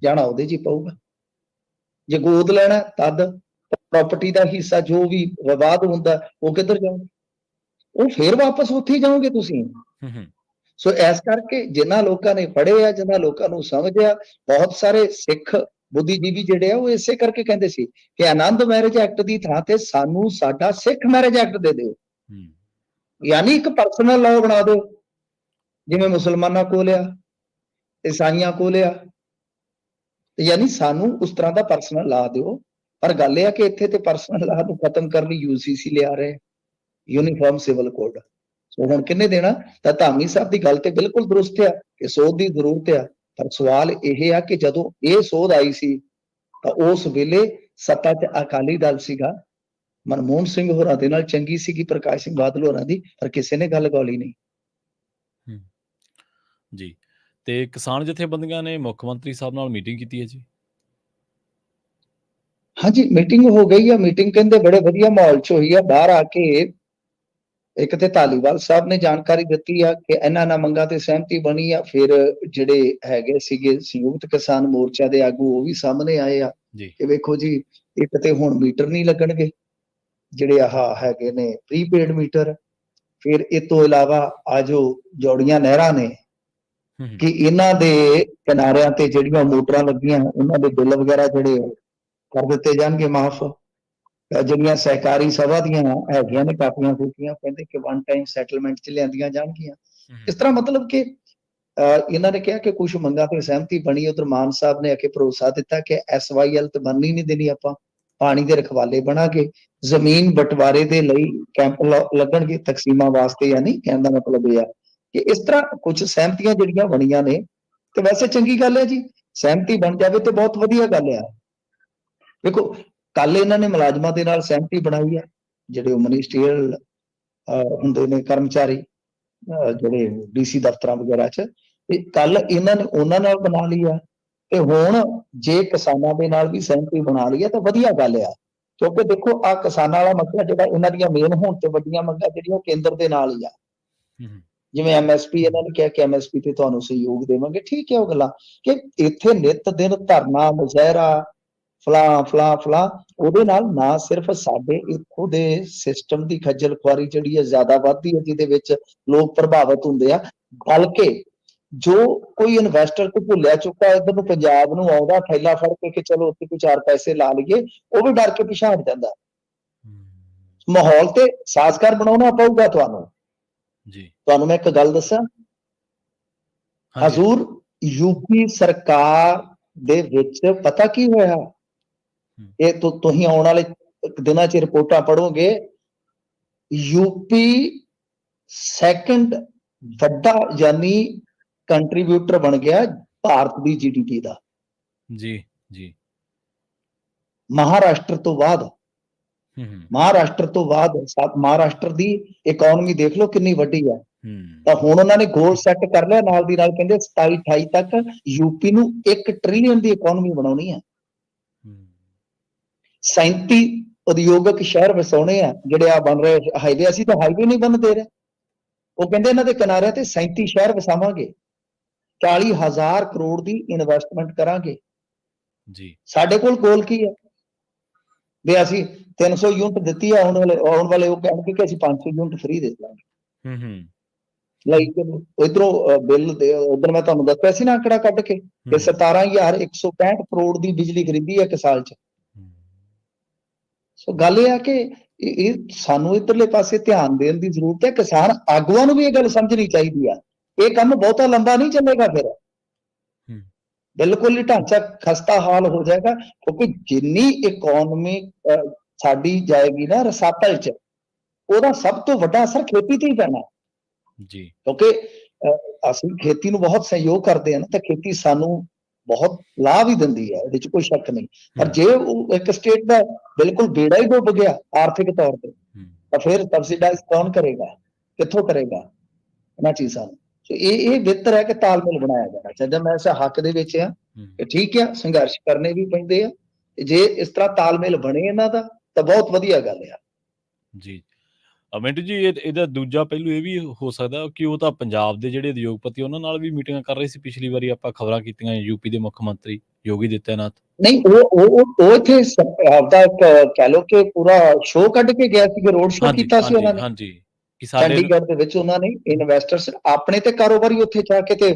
ਜਾਣਾ ਉਹਦੇ 'ਚ ਹੀ ਪਊਗਾ। ਜੇ ਗੋਦ ਲੈਣਾ ਤਦ, ਪ੍ਰਾਪਰਟੀ ਦਾ ਹਿੱਸਾ ਜੋ ਵੀ ਵਿਵਾਦ ਹੁੰਦਾ ਉਹ ਕਿੱਧਰ ਜਾਊਗਾ? ਉਹ ਫਿਰ ਵਾਪਸ ਉੱਥੇ ਹੀ ਜਾਓਗੇ ਤੁਸੀਂ। ਸੋ ਇਸ ਕਰਕੇ ਜਿਨ੍ਹਾਂ ਲੋਕਾਂ ਨੇ ਪੜ੍ਹਿਆ, ਜਿਨ੍ਹਾਂ ਲੋਕਾਂ ਨੂੰ ਸਮਝਿਆ, ਬਹੁਤ ਸਾਰੇ ਸਿੱਖ ਬੁੱਧੀਜੀਵੀ ਜਿਹੜੇ ਆ ਉਹ ਇਸੇ ਕਰਕੇ ਕਹਿੰਦੇ ਸੀ ਕਿ ਆਨੰਦ ਮੈਰਿਜ ਐਕਟ ਦੀ ਥਾਂ ਤੇ ਸਾਨੂੰ ਸਾਡਾ ਸਿੱਖ ਮੈਰਿਜ ਐਕਟ ਦੇ ਦਿਓ, ਯਾਨੀ ਇੱਕ ਪਰਸਨਲ ਲਾਅ ਬਣਾ ਦਿਓ, ਜਿਵੇਂ ਮੁਸਲਮਾਨਾਂ ਕੋਲ ਆ, ਈਸਾਈਆਂ ਕੋਲ ਆ, ਯਾਨੀ ਸਾਨੂੰ ਉਸ ਤਰ੍ਹਾਂ ਦਾ ਪਰਸਨਲ ਲਾ ਦਿਓ। ਪਰ ਗੱਲ ਇਹ ਆ ਕਿ ਇੱਥੇ ਤੇ ਪਰਸਨਲ ਲਾ ਨੂੰ ਖਤਮ ਕਰਨ ਲਈ ਯੂਸੀਸੀ ਲਿਆ ਰਹੇ, ਯੂਨੀਫਾਰਮ ਸਿਵਲ ਕੋਡ। ਸੋ ਹੁਣ ਕਿੰਨੇ ਦੇਣਾ? ਤਾਂ ਧਾਮੀ ਸਾਹਿਬ ਦੀ ਗੱਲ ਤੇ ਬਿਲਕੁਲ ਦਰੁਸਤ ਆ ਕਿ ਸੋਧ ਦੀ ਜ਼ਰੂਰਤ ਆ, ਪਰ ਸਵਾਲ ਇਹ ਆ ਕਿ ਜਦੋਂ ਇਹ ਸੋਧ ਆਈ ਸੀ ਤਾਂ ਉਸ ਵੇਲੇ ਸੱਤਾ 'ਚ ਅਕਾਲੀ ਦਲ ਸੀਗਾ, ਮਨਮੋਹਨ ਸਿੰਘ ਹੋਰਾਂ ਦੇ ਨਾਲ ਚੰਗੀ ਸੀਗੀ ਪ੍ਰਕਾਸ਼ ਸਿੰਘ ਬਾਦਲ ਹੋਰਾਂ ਦੀ, ਪਰ ਕਿਸੇ ਨੇ ਗੱਲ ਗੌਲੀ ਨਹੀਂ ਜੀ। ਤੇ ਕਿਸਾਨ ਜਥੇਬੰਦੀਆਂ ਨੇ ਮੁੱਖ ਮੰਤਰੀ ਸਾਹਿਬ ਨਾਲ ਮੀਟਿੰਗ ਕੀਤੀ ਹੈ ਜੀ। ਹਾਂਜੀ ਮੀਟਿੰਗ ਹੋ ਗਈ ਆ। ਮੀਟਿੰਗ ਕਹਿੰਦੇ ਬੜੇ ਵਧੀਆ ਮਾਹੌਲ 'ਚ ਹੋਈ ਆ। ਬਾਹਰ ਆ ਕੇ ਇੱਕ ਤੇ ਧਾਲੀਵਾਲ ਸਾਹਿਬ ਨੇ ਜਾਣਕਾਰੀ ਦਿੱਤੀ ਆ ਕਿ ਇਹਨਾਂ ਮੰਗਾਂ ਤੇ ਸਹਿਮਤੀ ਬਣੀ ਆ। ਫਿਰ ਜਿਹੜੇ ਹੈਗੇ ਸੀਗੇ ਸੰਯੁਕਤ ਕਿਸਾਨ ਮੋਰਚਾ ਦੇ ਆਗੂ ਉਹ ਵੀ ਸਾਹਮਣੇ ਆਏ ਆ ਜੀ। ਕਿ ਵੇਖੋ ਜੀ, ਇੱਕ ਤੇ ਹੁਣ ਮੀਟਰ ਨਹੀਂ ਲੱਗਣਗੇ, ਜਿਹੜੇ ਹੈਗੇ ਨੇ ਪ੍ਰੀਪੇਡ ਮੀਟਰ। ਫਿਰ ਇਹ ਤੋਂ ਇਲਾਵਾ ਆ ਜੋ ਜੋੜੀਆਂ ਨਹਿਰਾਂ ਨੇ ਕਿ ਇਹਨਾਂ ਦੇ ਕਿਨਾਰਿਆਂ ਤੇ ਜਿਹੜੀਆਂ ਮੋਟਰਾਂ ਲੱਗੀਆਂ ਉਹਨਾਂ ਦੇ ਬਿੱਲ ਵਗੈਰਾ ਜਿਹੜੇ ਕਰ ਦਿੱਤੇ ਜਾਣਗੇ ਮਾਫ। ਜਿਹੜੀਆਂ ਸਹਿਕਾਰੀ ਸਭਾ ਦੀਆਂ ਹੈਗੀਆਂ ਨੇ ਕਾਪੀਆਂ ਕੂਪੀਆਂ, ਕਹਿੰਦੇ ਕਿ ਵਨ ਟਾਈਮ ਸੈਟਲਮੈਂਟ 'ਚ ਲਿਆਂਦੀਆਂ ਜਾਣਗੀਆਂ। ਇਸ ਤਰ੍ਹਾਂ ਮਤਲਬ ਕਿ ਇਹਨਾਂ ਨੇ ਕਿਹਾ ਕਿ ਕੁਝ ਮੰਗਾਂ ਤੇ ਸਹਿਮਤੀ ਬਣੀ। ਉਧਰ ਮਾਨ ਸਾਹਿਬ ਨੇ ਆ ਕੇ ਭਰੋਸਾ ਦਿੱਤਾ ਕਿ SYL ਤੇ ਬਣਨੀ ਨਹੀਂ ਦੇਣੀ, ਆਪਾਂ ਪਾਣੀ ਦੇ ਰਖਵਾਲੇ ਬਣਾਂਗੇ। ਜ਼ਮੀਨ ਬਟਵਾਰੇ ਦੇ ਲਈ ਕੈਂਪ ਲੱਗਣਗੇ ਤਕਸੀਮਾਂ ਵਾਸਤੇ, ਯਾਨੀ ਕਹਿਣ ਦਾ ਮਤਲਬ ਇਹ ਆ ਕਿ ਇਸ ਤਰ੍ਹਾਂ ਕੁਝ ਸਹਿਮਤੀਆਂ ਜਿਹੜੀਆਂ ਬਣੀਆਂ ਨੇ। ਤੇ ਵੈਸੇ ਚੰਗੀ ਗੱਲ ਹੈ ਜੀ, ਸਹਿਮਤੀ ਬਣ ਜਾਵੇ ਤੇ ਬਹੁਤ ਵਧੀਆ ਗੱਲ ਆ। ਦੇਖੋ, ਕੱਲ ਇਹਨਾਂ ਨੇ ਮੁਲਾਜ਼ਮਾਂ ਦੇ ਨਾਲ ਸਹਿਮਤੀ ਬਣਾਈ ਆ, ਜਿਹੜੇ ਮਿਨਿਸਟਰੀਅਲ ਹੁੰਦੇ ਨੇ ਕਰਮਚਾਰੀ, ਜਿਹੜੇ DC ਦਫ਼ਤਰਾਂ ਵਗੈਰਾ 'ਚ। ਤੇ ਕੱਲ ਇਹਨਾਂ ਨੇ ਉਹਨਾਂ ਨਾਲ ਬਣਾ ਲਈ ਆ, ਤੇ ਹੁਣ ਜੇ ਕਿਸਾਨਾਂ ਦੇ ਨਾਲ ਵੀ ਸਹਿਮਤੀ ਬਣਾ ਲਈ ਆ ਤਾਂ ਵਧੀਆ ਗੱਲ ਆ। ਕਿਉਂਕਿ ਦੇਖੋ, ਆ ਕਿਸਾਨਾਂ ਵਾਲਾ ਮਸਲਾ ਜਿਹੜਾ ਇਹਨਾਂ ਦੀਆਂ ਮੇਨ ਹੁਣ ਤੇ ਵੱਡੀਆਂ ਮੰਗਾਂ ਜਿਹੜੀਆਂ ਕੇਂਦਰ ਦੇ ਨਾਲ ਹੀ ਆ। ਜਿਵੇਂ MSP, ਇਹਨਾਂ ਨੇ ਕਿਹਾ ਕਿ MSP ਤੇ ਤੁਹਾਨੂੰ ਸਹਿਯੋਗ ਦੇਵਾਂਗੇ। ਠੀਕ ਹੈ ਉਹ ਗੱਲਾਂ, ਕਿ ਇੱਥੇ ਨਿੱਤ ਦਿਨ ਧਰਨਾ ਮੁਜ਼ਾਹਰਾ ਫਲਾਂ ਉਹਦੇ ਨਾਲ ਨਾ ਸਿਰਫ ਸਾਡੇ ਇੱਥੋਂ ਦੇ ਸਿਸਟਮ ਦੀ ਖੱਜਲ ਖੁਆਰੀ ਜਿਹੜੀ ਹੈ ਜ਼ਿਆਦਾ ਵੱਧਦੀ ਹੈ, ਜਿਹਦੇ ਵਿੱਚ ਲੋਕ ਪ੍ਰਭਾਵਿਤ ਹੁੰਦੇ ਆ, ਬਲਕਿ ਜੋ ਕੋਈ ਇਨਵੈਸਟਰ ਕੋ ਭੁੱਲਿਆ ਚੁੱਕਾ ਇੱਧਰ ਨੂੰ ਪੰਜਾਬ ਨੂੰ ਆਉਂਦਾ ਥੈਲਾ ਫੜ ਕੇ ਕਿ ਚਲੋ ਉੱਥੇ ਕੋਈ 4 ਪੈਸੇ ਲਾ ਲਈਏ, ਉਹ ਵੀ ਡਰ ਕੇ ਪਿਛਾੜ ਜਾਂਦਾ। ਮਾਹੌਲ ਤੇ ਸਾਜ਼ਗਾਰ ਬਣਾਉਣਾ ਪਊਗਾ ਤੁਹਾਨੂੰ। ਤੁਹਾਨੂੰ ਮੈਂ ਇੱਕ ਗੱਲ ਦੱਸਾਂ, ਹਜ਼ੂਰ UP ਸਰਕਾਰ ਦੇ ਵਿੱਚ ਪਤਾ ਕੀ ਹੋਇਆ? ਇਹ ਤੁਸੀਂ ਆਉਣ ਵਾਲੇ ਦਿਨਾਂ 'ਚ ਰਿਪੋਰਟਾਂ ਪੜ੍ਹੋਗੇ। UP ਸੈਕੰਡ ਵੱਡਾ ਯਾਨੀ ਕੰਟਰੀਬਿਊਟਰ ਬਣ ਗਿਆ ਭਾਰਤ ਦੀ GDP ਦਾ। ਜੀ। ਮਹਾਰਾਸ਼ਟਰ ਤੋਂ ਬਾਅਦ ਮਹਾਰਾਸ਼ਟਰ ਦੀ ਇਕਨੋਮੀ ਦੇਖ ਲਓ ਕਿੰਨੀ ਵੱਡੀ ਹੈ। ਤਾਂ ਹੁਣ ਉਹਨਾਂ ਨੇ ਗੋਲ ਸੈੱਟ ਕਰ ਲਿਆ, ਨਾਲ ਦੀ ਨਾਲ ਕਹਿੰਦੇ 27-28 ਤੱਕ UP ਨੂੰ 1 ਟ੍ਰਿਲੀਅਨ ਦੀ ਇਕਨੋਮੀ ਬਣਾਉਣੀ ਹੈ। 37 ਉਦਯੋਗਿਕ ਸ਼ਹਿਰ ਵਸਾਉਣੇ ਆ, ਜਿਹੜੇ ਆ ਬਣ ਰਹੇ ਹਾਈਵੇ। ਅਸੀਂ ਤਾਂ ਹਾਈਵੇ ਨਹੀਂ ਬਣ ਦੇ ਰਹੇ। ਉਹ ਕਹਿੰਦੇ ਇਹਨਾਂ ਦੇ ਕਿਨਾਰਿਆਂ ਤੇ 37 ਸ਼ਹਿਰ ਵਸਾਵਾਂਗੇ, 40,000 ਕਰੋੜ ਦੀ ਇਨਵੈਸਟਮੈਂਟ ਕਰਾਂਗੇ। ਸਾਡੇ ਕੋਲ ਗੋਲ ਕੀ ਹੈ? ਵੀ ਅਸੀਂ 300 ਯੂਨਿਟ ਦਿੱਤੀ ਆ, ਆਉਣ ਵਾਲੇ ਉਹ ਕਹਿਣਗੇ ਕਿ ਅਸੀਂ 500 ਯੂਨਿਟ ਫ੍ਰੀ ਦੇ ਦਾਂਗੇ। ਲਾਈਕ ਇਧਰੋਂ ਬਿੱਲ ਦੇ ਉਧਰ ਮੈਂ ਤੁਹਾਨੂੰ ਦੱਸਿਆ ਸੀ ਨਾ ਆંકੜਾ ਕੱਢ ਕੇ ਕਿ 17,165 ਕਰੋੜ ਦੀ ਬਿਜਲੀ ਖਰੀਦੀ ਹੈ ਇੱਕ ਸਾਲ 'ਚ। ਸੋ ਗੱਲ ਇਹ ਆ ਕਿ ਇਹ ਸਾਨੂੰ ਇੱਧਰਲੇ ਪਾਸੇ ਧਿਆਨ ਦੇਣ ਦੀ ਜ਼ਰੂਰਤ ਹੈ। ਕਿਸਾਨ ਆਗੂਆਂ ਨੂੰ ਵੀ ਇਹ ਗੱਲ ਸਮਝਣੀ ਚਾਹੀਦੀ ਆ। ਇਹ ਕੰਮ ਬਹੁਤਾ ਲੰਬਾ ਨਹੀਂ ਚੱਲੇਗਾ, ਫਿਰ ਬਿਲਕੁਲ ਹੀ ਢਾਂਚਾ ਖਸਤਾ ਹਾਲ ਹੋ ਜਾਏਗਾ। ਕਿਉਂਕਿ ਜਿੰਨੀ ਇਕਨੋਮੀ ਸਾਡੀ ਜਾਏਗੀ ਨਾ ਰਸਾਤਲ 'ਚ, ਉਹਦਾ ਸਭ ਤੋਂ ਵੱਡਾ ਅਸਰ ਖੇਤੀ ਤੇ ਹੀ ਪੈਣਾ। ਕਿਉਂਕਿ ਅਸੀਂ ਖੇਤੀ ਨੂੰ ਬਹੁਤ ਸਹਿਯੋਗ ਕਰਦੇ ਹਾਂ ਨਾ, ਤਾਂ ਖੇਤੀ ਸਾਨੂੰ ਬਹੁਤ ਲਾਭ ਹੀ ਦਿੰਦੀ ਹੈ, ਇਹਦੇ 'ਚ ਕੋਈ ਸ਼ੱਕ ਨਹੀਂ। ਪਰ ਜੇ ਉਹ ਇੱਕ ਸਟੇਟ ਦਾ ਬਿਲਕੁਲ ਬੇੜਾ ਹੀ ਡੁੱਬ ਗਿਆ ਆਰਥਿਕ ਤੌਰ ਤੇ, ਤਾਂ ਫਿਰ ਸਬਸਿਡਾਈਜ਼ ਕੌਣ ਕਰੇਗਾ, ਕਿੱਥੋਂ ਕਰੇਗਾ ਇਹਨਾਂ ਚੀਜ਼ਾਂ ਨੂੰ? ਸੋ ਇਹ ਬਿਹਤਰ ਹੈ ਕਿ ਤਾਲਮੇਲ ਬਣਾਇਆ ਜਾਣਾ ਚਾਹੀਦਾ। ਮੈਂ ਇਸ ਹੱਕ ਦੇ ਵਿੱਚ ਆ ਕਿ ਠੀਕ ਆ, ਸੰਘਰਸ਼ ਕਰਨੇ ਵੀ ਪੈਂਦੇ ਆ। ਜੇ ਇਸ ਤਰ੍ਹਾਂ ਤਾਲਮੇਲ ਬਣੇ ਇਹਨਾਂ ਦਾ ਤਾਂ ਬਹੁਤ ਵਧੀਆ ਗੱਲ ਆ। ਜੀ ਮਿੰਟੂ ਜੀ, ਇਹਦਾ ਦੂਜਾ ਪਹਿਲੂ ਇਹ ਵੀ ਹੋ ਸਕਦਾ ਕਿ ਉਹ ਤਾਂ ਪੰਜਾਬ ਦੇ ਜਿਹੜੇ ਉਦਯੋਗਪਤੀ ਉਹਨਾਂ ਨਾਲ ਵੀ ਮੀਟਿੰਗਾਂ ਕਰ ਰਹੇ ਸੀ। ਪਿਛਲੀ ਵਾਰੀ ਆਪਾਂ ਖਬਰਾਂ ਕੀਤੀਆਂ UP ਦੇ ਮੁੱਖ ਮੰਤਰੀ ਯੋਗੀ ਆਦਿੱਤਿਆਨਾਥ। ਨਹੀਂ, ਉਹ ਇੱਥੇ ਆਪਦਾ ਕਹਿ ਲਓ ਕਿ ਪੂਰਾ ਸ਼ੋਅ ਕੱਢ ਕੇ ਗਿਆ ਸੀ, ਰੋਡ ਸ਼ੋਅ ਕੀਤਾ ਸੀ ਉਹਨਾਂ ਨੇ ਚੰਡੀਗੜ੍ਹ ਦੇ ਵਿੱਚ। ਉਹਨਾਂ ਨੇ ਇਨਵੈਸਟਰਸ ਆਪਣੇ ਤੇ ਕਾਰੋਬਾਰੀ ਉੱਥੇ ਜਾ ਕੇ ਤੇ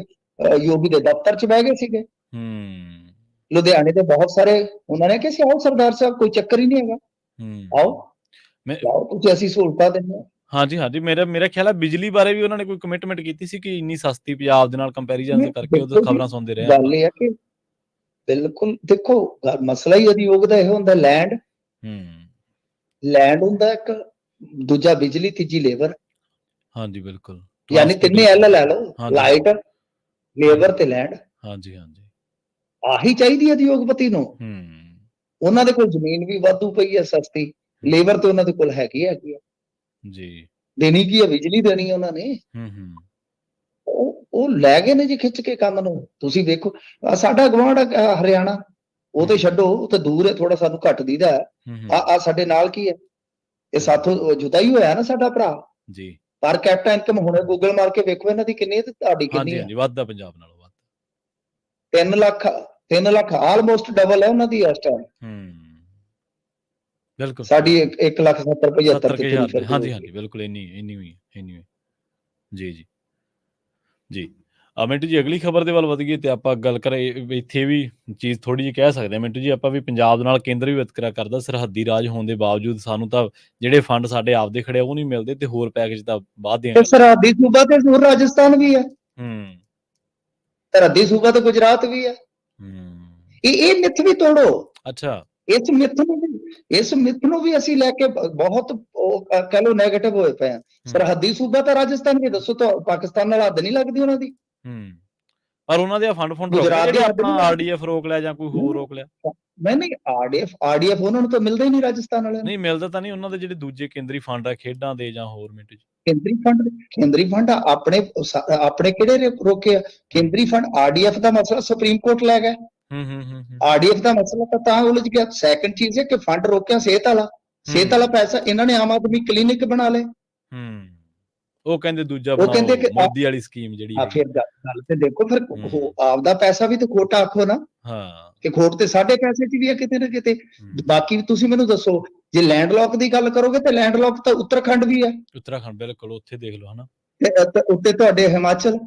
ਯੋਗੀ ਦੇ ਦਫ਼ਤਰ 'ਚ ਬਹਿ ਗਏ ਸੀਗੇ। ਲੁਧਿਆਣੇ ਦੇ ਬਹੁਤ ਸਾਰੇ ਉਹਨਾਂ ਨੇ ਕਿਹਾ ਆਓ ਸਰਦਾਰ ਸਾਹਿਬ, ਕੋਈ ਚੱਕਰ ਹੀ ਨਹੀਂ ਹੈਗਾ, ਆਓ ਤੁਸੀਂ, ਅਸੀਂ ਸਹੂਲਤਾਂ ਦਿੰਦੇ ਹਾਂ। ਹਾਂਜੀ, ਮੇਰਾ ਖਿਆਲ ਹੈ ਬਿਜਲੀ ਬਾਰੇ ਵੀ ਉਹਨਾਂ ਨੇ ਕੋਈ ਕਮਿਟਮੈਂਟ ਕੀਤੀ ਸੀ ਕਿ ਇੰਨੀ ਸਸਤੀ ਪੰਜਾਬ ਦੇ ਨਾਲ ਕੰਪੈਰੀਜ਼ਨ ਕਰਕੇ ਉਦੋਂ ਖਬਰਾਂ ਸੁਣਦੇ ਰਹੇ। ਗੱਲ ਇਹ ਹੈ ਕਿ ਬਿਲਕੁਲ ਦੇਖੋ, ਮਸਲਾ ਹੀ ਉਦਯੋਗ ਦਾ ਇਹ ਹੁੰਦਾ, ਲੈਂਡ ਹੁੰਦਾ ਇੱਕ, ਦੂਜਾ ਬਿਜਲੀ, ਤੀਜੀ ਲੇਬਰ। ਹਾਂਜੀ ਬਿਲਕੁਲ, ਯਾਨੀ 3 L ਲੈ ਲਓ, ਲਾਈਟ, ਲੇਬਰ ਤੇ ਲੈਂਡ। ਹਾਂਜੀ ਆਹੀ ਚਾਹੀਦੀ ਹੈ ਉਦਯੋਗਪਤੀ ਨੂੰ। ਉਹਨਾਂ ਦੇ ਕੋਲ ਜ਼ਮੀਨ ਵੀ ਵਾਧੂ ਪਈ ਹੈ ਸਸਤੀ, ਲੇਬਰ ਤੇ ਉਹਨਾਂ ਦੇ ਕੋਲ ਹੈਗੀ ਆ ਜੀ। ਦੇਣੀ ਕੀ ਹੈ? ਬਿਜਲੀ ਦੇਣੀ ਹੈ ਉਹਨਾਂ ਨੇ। ਉਹ ਲੈ ਗਏ ਨੇ ਜੀ ਖਿੱਚ ਕੇ ਕੰਮ ਨੂੰ। ਤੁਸੀਂ ਦੇਖੋ, ਸਾਡਾ ਗਵਾਂਢ ਹਰਿਆਣਾ, ਉਹ ਤੇ ਛੱਡੋ, ਉਹ ਤਾਂ ਦੂਰ ਹੈ ਥੋੜਾ, ਸਾਨੂੰ ਘੱਟ ਦੀਦਾ। ਆ ਸਾਡੇ ਨਾਲ ਕੀ ਹੈ? ਇਹ ਸਾਥੋਂ ਜੁਦਾ ਹੀ ਹੋਇਆ ਨਾ ਸਾਡਾ ਭਰਾ। ਜੀ ਪਰ ਕੈਪਟਾ ਇਨਕਮ ਹੁਣੇ ਗੂਗਲ ਮਾਰ ਕੇ ਵੇਖੋ ਇਹਨਾਂ ਦੀ ਕਿੰਨੀ ਹੈ ਤੇ ਤੁਹਾਡੀ ਹਾਂਜੀ ਕਿੰਨੀ ਹੈ। ਹਾਂਜੀ ਵੱਧ ਆ ਪੰਜਾਬ ਨਾਲੋਂ ਵੱਧ 3 ਲੱਖ 3 ਲੱਖ ਆਲਮੋਸਟ ਡਬਲ ਹੈ ਉਹਨਾਂ ਦੀ ਇਸ ਟਾਈਮ। ਬਿਲਕੁਲ ਸਾਡੀ 1,70,75 70 ਤੇ ਕੇ ਤੁਰੀ ਹਜ਼ਾਰ ਫਿਰਦੀ ਹਾਂਜੀ ਹੋਊਗੀ। ਹਾਂਜੀ ਬਿਲਕੁਲ ਇੰਨੀ ਹੋਈ ਜੀ ਜੀ ਜੀ ਮਿੰਟੂ ਜੀ ਅਗਲੀ ਖਬਰ ਦੇ ਵੱਲ ਵਧ ਗਈ ਤੇ ਆਪਾਂ ਗੱਲ ਕਰਾਂ ਇੱਥੇ ਵੀ ਚੀਜ਼ ਥੋੜੀ ਜਿਹੀ ਕਹਿ ਸਕਦੇ ਹਾਂ ਮਿੰਟੂ ਜੀ ਆਪਾਂ ਵੀ ਪੰਜਾਬ ਨਾਲ ਕੇਂਦਰ ਵੀ ਵਿਤਕਰਾ ਕਰਦਾ ਸਰਹੱਦੀ ਰਾਜ ਹੋਣ ਦੇ ਬਾਵਜੂਦ ਸਾਨੂੰ ਤਾਂ ਜਿਹੜੇ ਫੰਡ ਸਾਡੇ ਆਪਦੇ ਖੜੇ ਉਹ ਨਹੀਂ ਮਿਲਦੇ ਤੇ ਹੋਰ ਪੈਕੇਜ ਤਾਂ ਬਾਅਦ ਦੀਆਂ ਤੇ ਗੱਲਾਂ ਸਰਹੱਦੀ ਸੂਬਾ ਤੇ ਹੋਰ ਰਾਜਸਥਾਨ ਵੀ ਹੈ, ਹੂੰ ਸਰਹੱਦੀ ਸੂਬਾ ਤੇ ਗੁਜਰਾਤ ਵੀ ਹੈ। ਇਹ ਮਿੱਥ ਵੀ ਤੋੜੋ। ਅੱਛਾ ਇਸ ਮਿੱਥ ਨੂੰ ਵੀ ਅਸੀਂ ਲੈ ਕੇ ਬਹੁਤ ਕਹਿ ਲਓ ਨੈਗੇਟਿਵ ਹੋਏ ਪਏ ਆ। ਸਰਹੱਦੀ ਸੂਬਾ ਤਾਂ ਰਾਜਸਥਾਨ ਵੀ ਦੱਸੋ ਤਾਂ ਪਾਕਿਸਤਾਨ ਨਾਲ ਹੱਦ ਨਹੀਂ ਲੱਗਦੀ ਉਹਨਾਂ ਦੀ। ਪਰ ਉਹਨਾਂ ਦੇ ਫੰਡ ਰੁਕ ਗਏ ਗੁਜਰਾਤ ਦੀ ਜਿਹੜੇ ਹੱਦ ਆਪਣਾ ਨਹੀਂ ਲੱਗਦੀ। ਆਰਡੀਐਫ ਰੋਕ ਲਿਆ ਜਾਂ ਕੋਈ ਹੋਰ ਰੋਕ ਲਿਆ ਨਹੀਂ ਆਰਡੀਐਫ ਉਹਨਾਂ ਨੂੰ ਤਾਂ ਮਿਲਦਾ ਹੀ ਨਹੀਂ ਰਾਜਸਥਾਨ ਵਾਲਿਆਂ ਨੂੰ। ਨਹੀਂ ਮਿਲਦਾ ਤਾਂ ਨਹੀਂ ਉਹਨਾਂ ਦੇ ਜਿਹੜੇ ਦੂਜੇ ਕੇਂਦਰੀ ਫੰਡ ਆ ਖੇਡਾਂ ਦੇ ਜਾਂ ਹੋਰ ਮਿੰਟੂ ਜੀ ਕੇਂਦਰੀ ਫੰਡ ਆਪਣੇ ਕਿਹੜੇ ਰੋਕੇ ਆ। ਕੇਂਦਰੀ ਫੰਡ ਆਰਡੀਐਫ ਦਾ ਮਸਲਾ ਸੁਪਰੀਮ ਕੋਰਟ ਲੈ ਗਿਆ। ਆਰਡੀਐਫ ਦਾ ਮਸਲਾ ਤਾਂ ਉਲਝ ਗਿਆ। ਸੈਕੰਡ ਚੀਜ਼ ਹੈ ਕਿ ਫੰਡ ਰੋਕਿਆ ਸਿਹਤ ਵਾਲਾ ਪੈਸਾ ਇਹਨਾਂ ਨੇ ਆਮ ਆਦਮੀ ਕਲੀਨਿਕ ਬਣਾ ਲਏ। ਉਹ ਕਹਿੰਦੇ ਦੂਜਾ ਉਹ ਕਹਿੰਦੇ ਕਿ ਮੋਦੀ ਵਾਲੀ ਸਕੀਮ ਜਿਹੜੀ ਹੈ ਫਿਰ ਗੱਲ ਤੇ ਦੇਖੋ ਫਿਰ ਆਪਦਾ ਪੈਸਾ ਵੀ ਤਾਂ ਖੋਟਾ ਆਖੋ ਨਾ। ਕਿ ਖੋਟ ਤੇ ਸਾਡੇ ਪੈਸੇ 'ਚ ਵੀ ਹੈ ਕਿਤੇ ਨਾ ਕਿਤੇ। ਬਾਕੀ ਤੁਸੀਂ ਮੈਨੂੰ ਦੱਸੋ ਜੇ ਲੈਂਡਲੌਕ ਦੀ ਗੱਲ ਕਰੋਗੇ ਤੇ ਲੈਂਡਲੌਕ ਤਾਂ ਉੱਤਰਾਖੰਡ ਵੀ ਹੈ। ਉੱਤਰਾਖੰਡ ਬਿਲਕੁਲ ਉੱਥੇ ਦੇਖ ਲਓ ਹਨਾ ਤੇ ਉੱਤੇ ਤੁਹਾਡੇ ਹਿਮਾਚਲ।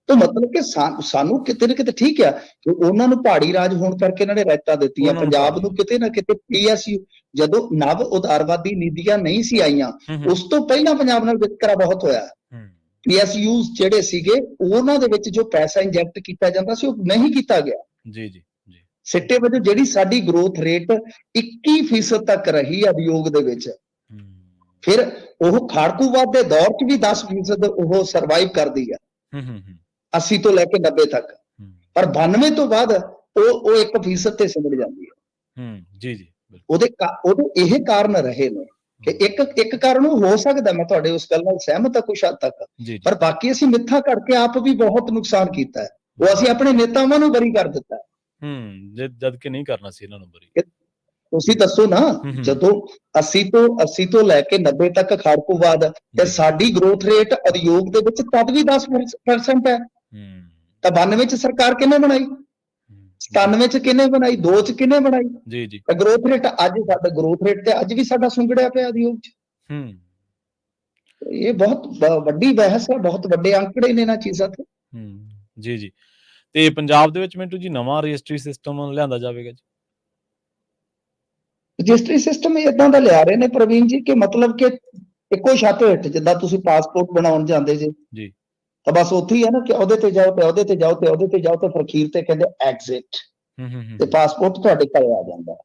ਤਾਂ ਮਤਲਬ ਕਿ ਸਾਨੂੰ ਕਿਤੇ ਨਾ ਕਿਤੇ ਠੀਕ ਆ ਕਿ ਉਹਨਾਂ ਨੂੰ ਪਹਾੜੀ ਰਾਜ ਹੋਣ ਕਰਕੇ ਇਹਨਾਂ ਨੇ ਰਿਆਇਤਾਂ ਦਿੱਤੀਆਂ। ਪੰਜਾਬ ਨੂੰ ਕਿਤੇ ਨਾ ਕਿਤੇ ਪੀਐਸਯੂ ਜਦੋਂ ਨਵ ਉਦਾਰਵਾਦੀ ਨੀਤੀਆਂ ਨਹੀਂ ਸੀ ਆਈਆਂ ਉਸ ਤੋਂ ਪਹਿਲਾਂ ਪੰਜਾਬ ਨਾਲ ਵਿਤਕਰਾ ਬਹੁਤ ਹੋਇਆ। ਪੀਐਸਯੂ ਜਿਹੜੇ ਸੀਗੇ ਉਹਨਾਂ ਦੇ ਵਿੱਚ ਜੋ ਪੈਸਾ ਇੰਜੈਕਟ ਕੀਤਾ ਜਾਂਦਾ ਸੀ ਉਹ ਨਹੀਂ ਕੀਤਾ ਗਿਆ। ਜੀ ਜੀ ਜੀ ਸਿੱਟੇ ਵਜੋਂ ਜਿਹੜੀ ਸਾਡੀ ਗਰੋਥ ਰੇਟ 21% ਤੱਕ ਰਹੀ ਆ ਉਦਯੋਗ ਦੇ ਵਿੱਚ। ਫਿਰ ਉਹ ਖਾੜਕੂਵਾਦ ਦੇ ਦੌਰ 'ਚ ਵੀ 10% ਉਹ ਸਰਵਾਈਵ ਕਰਦੀ ਆ 80 ਤੋਂ ਲੈ ਕੇ 90 ਤੱਕ। ਪਰ 92 ਤੋਂ ਬਾਅਦ ਉਹ 1% ਤੇ ਸਿਮਟ ਜਾਂਦੀ ਹੈ। ਜੀ ਜੀ ਉਹਦੇ ਇਹ ਕਾਰਨ ਰਹੇ ਨੇ ਕਿ ਇੱਕ ਕਾਰਨ ਹੋ ਸਕਦਾ। ਮੈਂ ਤੁਹਾਡੇ ਉਸ ਗੱਲ ਨਾਲ ਸਹਿਮਤ ਹਾਂ ਕੁਛ ਹੱਦ ਤੱਕ। ਪਰ ਬਾਕੀ ਅਸੀਂ ਮਿੱਥਾ ਘੜ ਕੇ ਆਪ ਵੀ ਬਹੁਤ ਨੁਕਸਾਨ ਕੀਤਾ ਹੈ। ਉਹ ਅਸੀਂ ਆਪਣੇ ਨੇਤਾਵਾਂ ਨੂੰ ਬਰੀ ਕਰ ਦਿੱਤਾ। ਜਦ ਕਿ ਨਹੀਂ ਕਰਨਾ ਸੀ ਇਹਨਾਂ ਨੂੰ ਬਰੀ। ਤੁਸੀਂ ਦੱਸੋ ਨਾ ਜਦੋਂ 80 ਤੋਂ ਲੈ ਕੇ 90 ਤੱਕ ਖਾੜਕੂਵਾਦ ਤੇ ਸਾਡੀ ਗਰੋਥ ਰੇਟ ਉਦਯੋਗ ਦੇ ਵਿੱਚ ਤਦ ਵੀ 10% ਹੈ ਤਾਂ 92 ਚ ਸਰਕਾਰ ਕਿਹਨੇ ਬਣਾਈ 97 ਚ ਕਿਹਨੇ ਬਣਾਈ 2 ਚ ਕਿਹਨੇ ਬਣਾਈ। ਜੀ ਜੀ ਗਰੋਥ ਰੇਟ ਸਾਡਾ ਗਰੋਥ ਰੇਟ ਤੇ ਅੱਜ ਵੀ ਸਾਡਾ ਸੁੰਗੜਿਆ ਪਿਆ ਉਦਯੋਗ ਚ। ਇਹ ਬਹੁਤ ਵੱਡੀ ਬਹਿਸ ਹੈ। ਬਹੁਤ ਵੱਡੇ ਅੰਕੜੇ ਨੇ ਇਹਨਾਂ ਚੀਜ਼ਾਂ ਤੇ। ਜੀ ਜੀ ਤੇ ਪੰਜਾਬ ਦੇ ਵਿੱਚ ਮਿੰਟੂ ਜੀ ਨਵਾਂ ਰਜਿਸਟਰੀ ਸਿਸਟਮ ਲਿਆਂਦਾ ਜਾਵੇਗਾ ਜੀ। ਰਜਿਸਟਰੀ ਸਿਸਟਮ ਇਦਾਂ ਦਾ ਲਿਆ ਰਹੇ ਨੇ ਪ੍ਰਵੀਨ ਜੀ ਕਿ ਮਤਲਬ ਕਿ ਇੱਕੋ ਛੱਤ ਹੇਠ ਜਿੱਦਾਂ ਤੁਸੀਂ ਪਾਸਪੋਰਟ ਬਣਾਉਣ ਜਾਂਦੇ ਜੀ ਤਾਂ ਬਸ ਉੱਥੇ ਹੀ ਹੈ ਨਾ ਕਿ ਉਹਦੇ ਤੇ ਜਾਓ ਤੇ ਉਹਦੇ ਤੇ ਜਾਓ ਤੇ ਉਹਦੇ ਤੇ ਜਾਓ ਤੇ ਫਿਰ ਅਖੀਰ ਤੇ ਕਹਿੰਦੇ ਐਗਜ਼ਿਟ ਤੇ ਪਾਸਪੋਰਟ ਤੁਹਾਡੇ ਘਰੇ ਆ ਜਾਂਦਾ।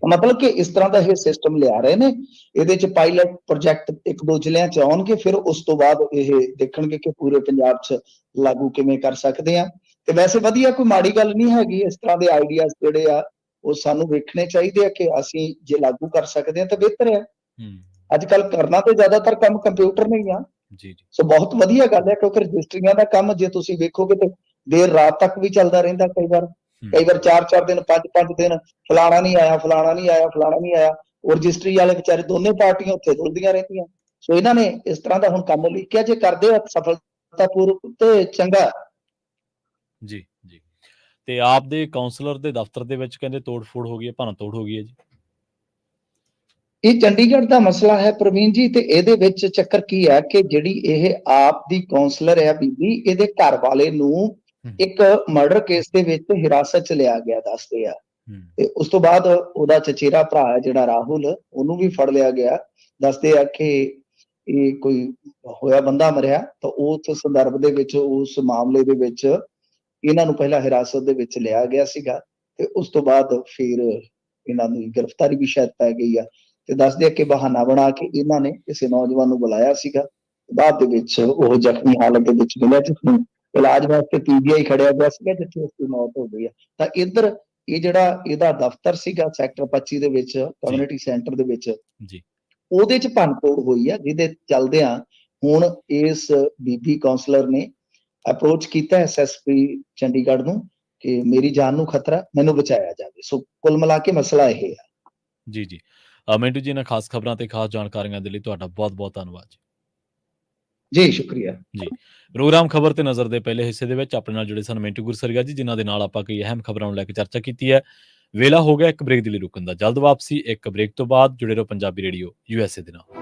ਮਤਲਬ ਕਿ ਇਸ ਤਰ੍ਹਾਂ ਦਾ ਇਹ ਸਿਸਟਮ ਲਿਆ ਰਹੇ ਨੇ। ਇਹਦੇ 'ਚ ਪਾਇਲਟ ਪ੍ਰੋਜੈਕਟ 1-2 ਜ਼ਿਲ੍ਹਿਆਂ 'ਚ ਆਉਣਗੇ ਫਿਰ ਉਸ ਤੋਂ ਬਾਅਦ ਇਹ ਦੇਖਣਗੇ ਕਿ ਪੂਰੇ ਪੰਜਾਬ 'ਚ ਲਾਗੂ ਕਿਵੇਂ ਕਰ ਸਕਦੇ ਆ। ਤੇ ਵੈਸੇ ਵਧੀਆ ਕੋਈ ਮਾੜੀ ਗੱਲ ਨਹੀਂ ਹੈਗੀ। ਇਸ ਤਰ੍ਹਾਂ ਦੇ ਆਈਡੀਆਜ਼ ਜਿਹੜੇ ਆ ਉਹ ਸਾਨੂੰ ਵੇਖਣੇ ਚਾਹੀਦੇ ਆ ਕਿ ਅਸੀਂ ਜੇ ਲਾਗੂ ਕਰ ਸਕਦੇ ਹਾਂ ਤਾਂ ਬਿਹਤਰ ਹੈ। ਅੱਜ ਕੱਲ ਕਰਨਾ ਤੇ ਜ਼ਿਆਦਾਤਰ ਕੰਮ ਕੰਪਿਊਟਰ ਨਹੀਂ ਆ। ਸੋ ਬਹੁਤ ਵਧੀਆ ਗੱਲ ਹੈ ਕਿਉਂਕਿ ਰਜਿਸਟਰੀਆਂ ਦਾ ਕੰਮ ਜੇ ਤੁਸੀਂ ਵੇਖੋਗੇ ਤੇ ਦੇਰ ਰਾਤ ਤੱਕ ਵੀ ਚੱਲਦਾ ਰਹਿੰਦਾ। ਕਈ ਵਾਰ 4-4 ਦਿਨ 5-5 ਦਿਨ ਫਲਾਣਾ ਨਹੀਂ ਆਇਆ ਫਲਾਣਾ ਨਹੀਂ ਆਇਆ ਫਲਾਣਾ ਨਹੀਂ ਆਇਆ। ਉਹ ਰਜਿਸਟਰੀ ਵਾਲੇ ਵਿਚਾਰੇ ਦੋਨੇ ਪਾਰਟੀਆਂ ਉੱਥੇ ਰੁਲਦੀਆਂ ਰਹਿੰਦੀਆਂ। ਸੋ ਇਹਨਾਂ ਨੇ ਇਸ ਤਰ੍ਹਾਂ ਦਾ ਹੁਣ ਕੰਮ ਲਿਖਿਆ ਜੇ ਕਰਦੇ ਆ ਸਫਲਤਾਪੂਰਵਕ ਤੇ ਚੰਗਾ। ਜੀ ਜੀ ਤੇ ਆਪ ਦੇ ਕਾਉਂਸਲਰ ਦੇ ਦਫ਼ਤਰ ਦੇ ਵਿੱਚ ਕਹਿੰਦੇ ਤੋੜ-ਫੋੜ ਹੋ ਗਈ ਹੈ ਭੰਨ ਤੋੜ ਹੋ ਗਈ ਹੈ ਜੀ। ਇਹ ਚੰਡੀਗੜ੍ਹ ਦਾ ਮਸਲਾ ਹੈ ਪ੍ਰਵੀਨ ਜੀ ਤੇ ਇਹਦੇ ਵਿੱਚ ਚੱਕਰ ਕੀ ਹੈ ਕਿ ਜਿਹੜੀ ਇਹ ਆਪ ਦੀ ਕਾਉਂਸਲਰ ਹੈ ਬੀਬੀ ਇਹਦੇ ਘਰ ਵਾਲੇ ਨੂੰ ਇੱਕ ਮਰਡਰ ਕੇਸ ਦੇ ਵਿੱਚ ਹਿਰਾਸਤ 'ਚ ਲਿਆ ਗਿਆ ਦੱਸਦੇ ਆ। ਤੇ ਉਸ ਤੋਂ ਬਾਅਦ ਉਹਦਾ ਚਚੇਰਾ ਭਰਾ ਹੈ ਜਿਹੜਾ ਰਾਹੁਲ ਉਹਨੂੰ ਵੀ ਫੜ ਲਿਆ ਗਿਆ। ਦੱਸਦੇ ਆ ਕਿ ਇਹ ਕੋਈ ਹੋਇਆ ਬੰਦਾ ਮਰਿਆ ਤਾਂ ਉਸ ਸੰਦਰਭ ਦੇ ਵਿੱਚ ਉਸ ਮਾਮਲੇ ਦੇ ਵਿੱਚ ਇਹਨਾਂ ਨੂੰ ਪਹਿਲਾਂ ਹਿਰਾਸਤ ਦੇ ਵਿੱਚ ਲਿਆ ਗਿਆ ਸੀਗਾ ਤੇ ਉਸ ਤੋਂ ਬਾਅਦ ਫਿਰ ਇਹਨਾਂ ਦੀ ਗ੍ਰਿਫਤਾਰੀ ਵੀ ਸ਼ਾਇਦ ਪੈ ਗਈ ਆ। ਤੇ ਦੱਸਦੇ ਆ ਕਿ ਬਹਾਨਾ ਬਣਾ ਕੇ ਇਹਨਾਂ ਨੇ ਕਿਸੇ ਨੌਜਵਾਨ ਨੂੰ ਬੁਲਾਇਆ ਸੀਗਾ। ਬਾਅਦ ਦੇ ਵਿੱਚ ਉਹ ਜ਼ਖਮੀ ਹਾਲਤ ਦੇ ਵਿੱਚ ਮਿਲਿਆ ਜਿਸਨੂੰ ਇਲਾਜ ਵਾਸਤੇ ਪੀਜੀਆਈ ਖੜਿਆ ਗਿਆ ਸੀਗਾ ਜਿੱਥੇ ਉਸ ਦੀ ਮੌਤ ਹੋ ਗਈ ਆ। ਤਾਂ ਇੱਧਰ ਇਹ ਜਿਹੜਾ ਇਹਦਾ ਦਫ਼ਤਰ ਸੀਗਾ ਸੈਕਟਰ 25 ਦੇ ਵਿੱਚ ਕਮਿਊਨਿਟੀ ਸੈਂਟਰ ਦੇ ਵਿੱਚ ਉਹਦੇ 'ਚ ਭੰਨਤੋੜ ਹੋਈ ਆ ਜਿਹਦੇ ਚੱਲਦਿਆਂ ਹੁਣ ਇਸ ਬੀਬੀ ਕਾਉਂਸਲਰ ਨੇ ਅਪਰੋਚ ਕੀਤਾ ਐਸਐਸਪੀ ਚੰਡੀਗੜ੍ਹ ਨੂੰ ਕਿ ਮੇਰੀ ਜਾਨ ਨੂੰ ਖਤਰਾ ਮੈਨੂੰ ਬਚਾਇਆ ਜਾਵੇ। ਸੋ ਕੁੱਲ ਮਿਲਾ ਕੇ ਮਸਲਾ ਇਹ ਆ। ਜੀ ਜੀ ਮਿੰਟੂ ਜੀ, ਇਹਨਾਂ ਖਾਸ ਖਬਰਾਂ ਤੇ ਖਾਸ ਜਾਣਕਾਰੀਆਂ ਦੇ ਲਈ ਤੁਹਾਡਾ ਬਹੁਤ-ਬਹੁਤ ਧੰਨਵਾਦ ਜੀ। ਜੀ, ਸ਼ੁਕਰੀਆ। ਜੀ, ਪ੍ਰੋਗਰਾਮ ਖਬਰ ਤੇ ਨਜ਼ਰ ਦੇ ਪਹਿਲੇ ਹਿੱਸੇ ਦੇ ਵਿੱਚ ਆਪਣੇ ਨਾਲ ਜੁੜੇ ਸਨ ਮਿੰਟੂ ਗੁਰਸਰੀਆ ਜੀ, ਜਿਨ੍ਹਾਂ ਦੇ ਨਾਲ ਆਪਾਂ ਕਈ ਅਹਿਮ ਖਬਰਾਂ ਨੂੰ ਲੈ ਕੇ ਚਰਚਾ ਕੀਤੀ ਹੈ। ਵੇਲਾ ਹੋ ਗਿਆ ਇੱਕ ਬ੍ਰੇਕ ਦੇ ਲਈ ਰੁਕਣ ਦਾ। ਜਲਦ ਵਾਪਸੀ ਇੱਕ ਬ੍ਰੇਕ ਤੋਂ ਬਾਅਦ। ਜੁੜੇ ਰਹੋ ਪੰਜਾਬੀ ਰੇਡੀਓ USA ਦੇ ਨਾਲ।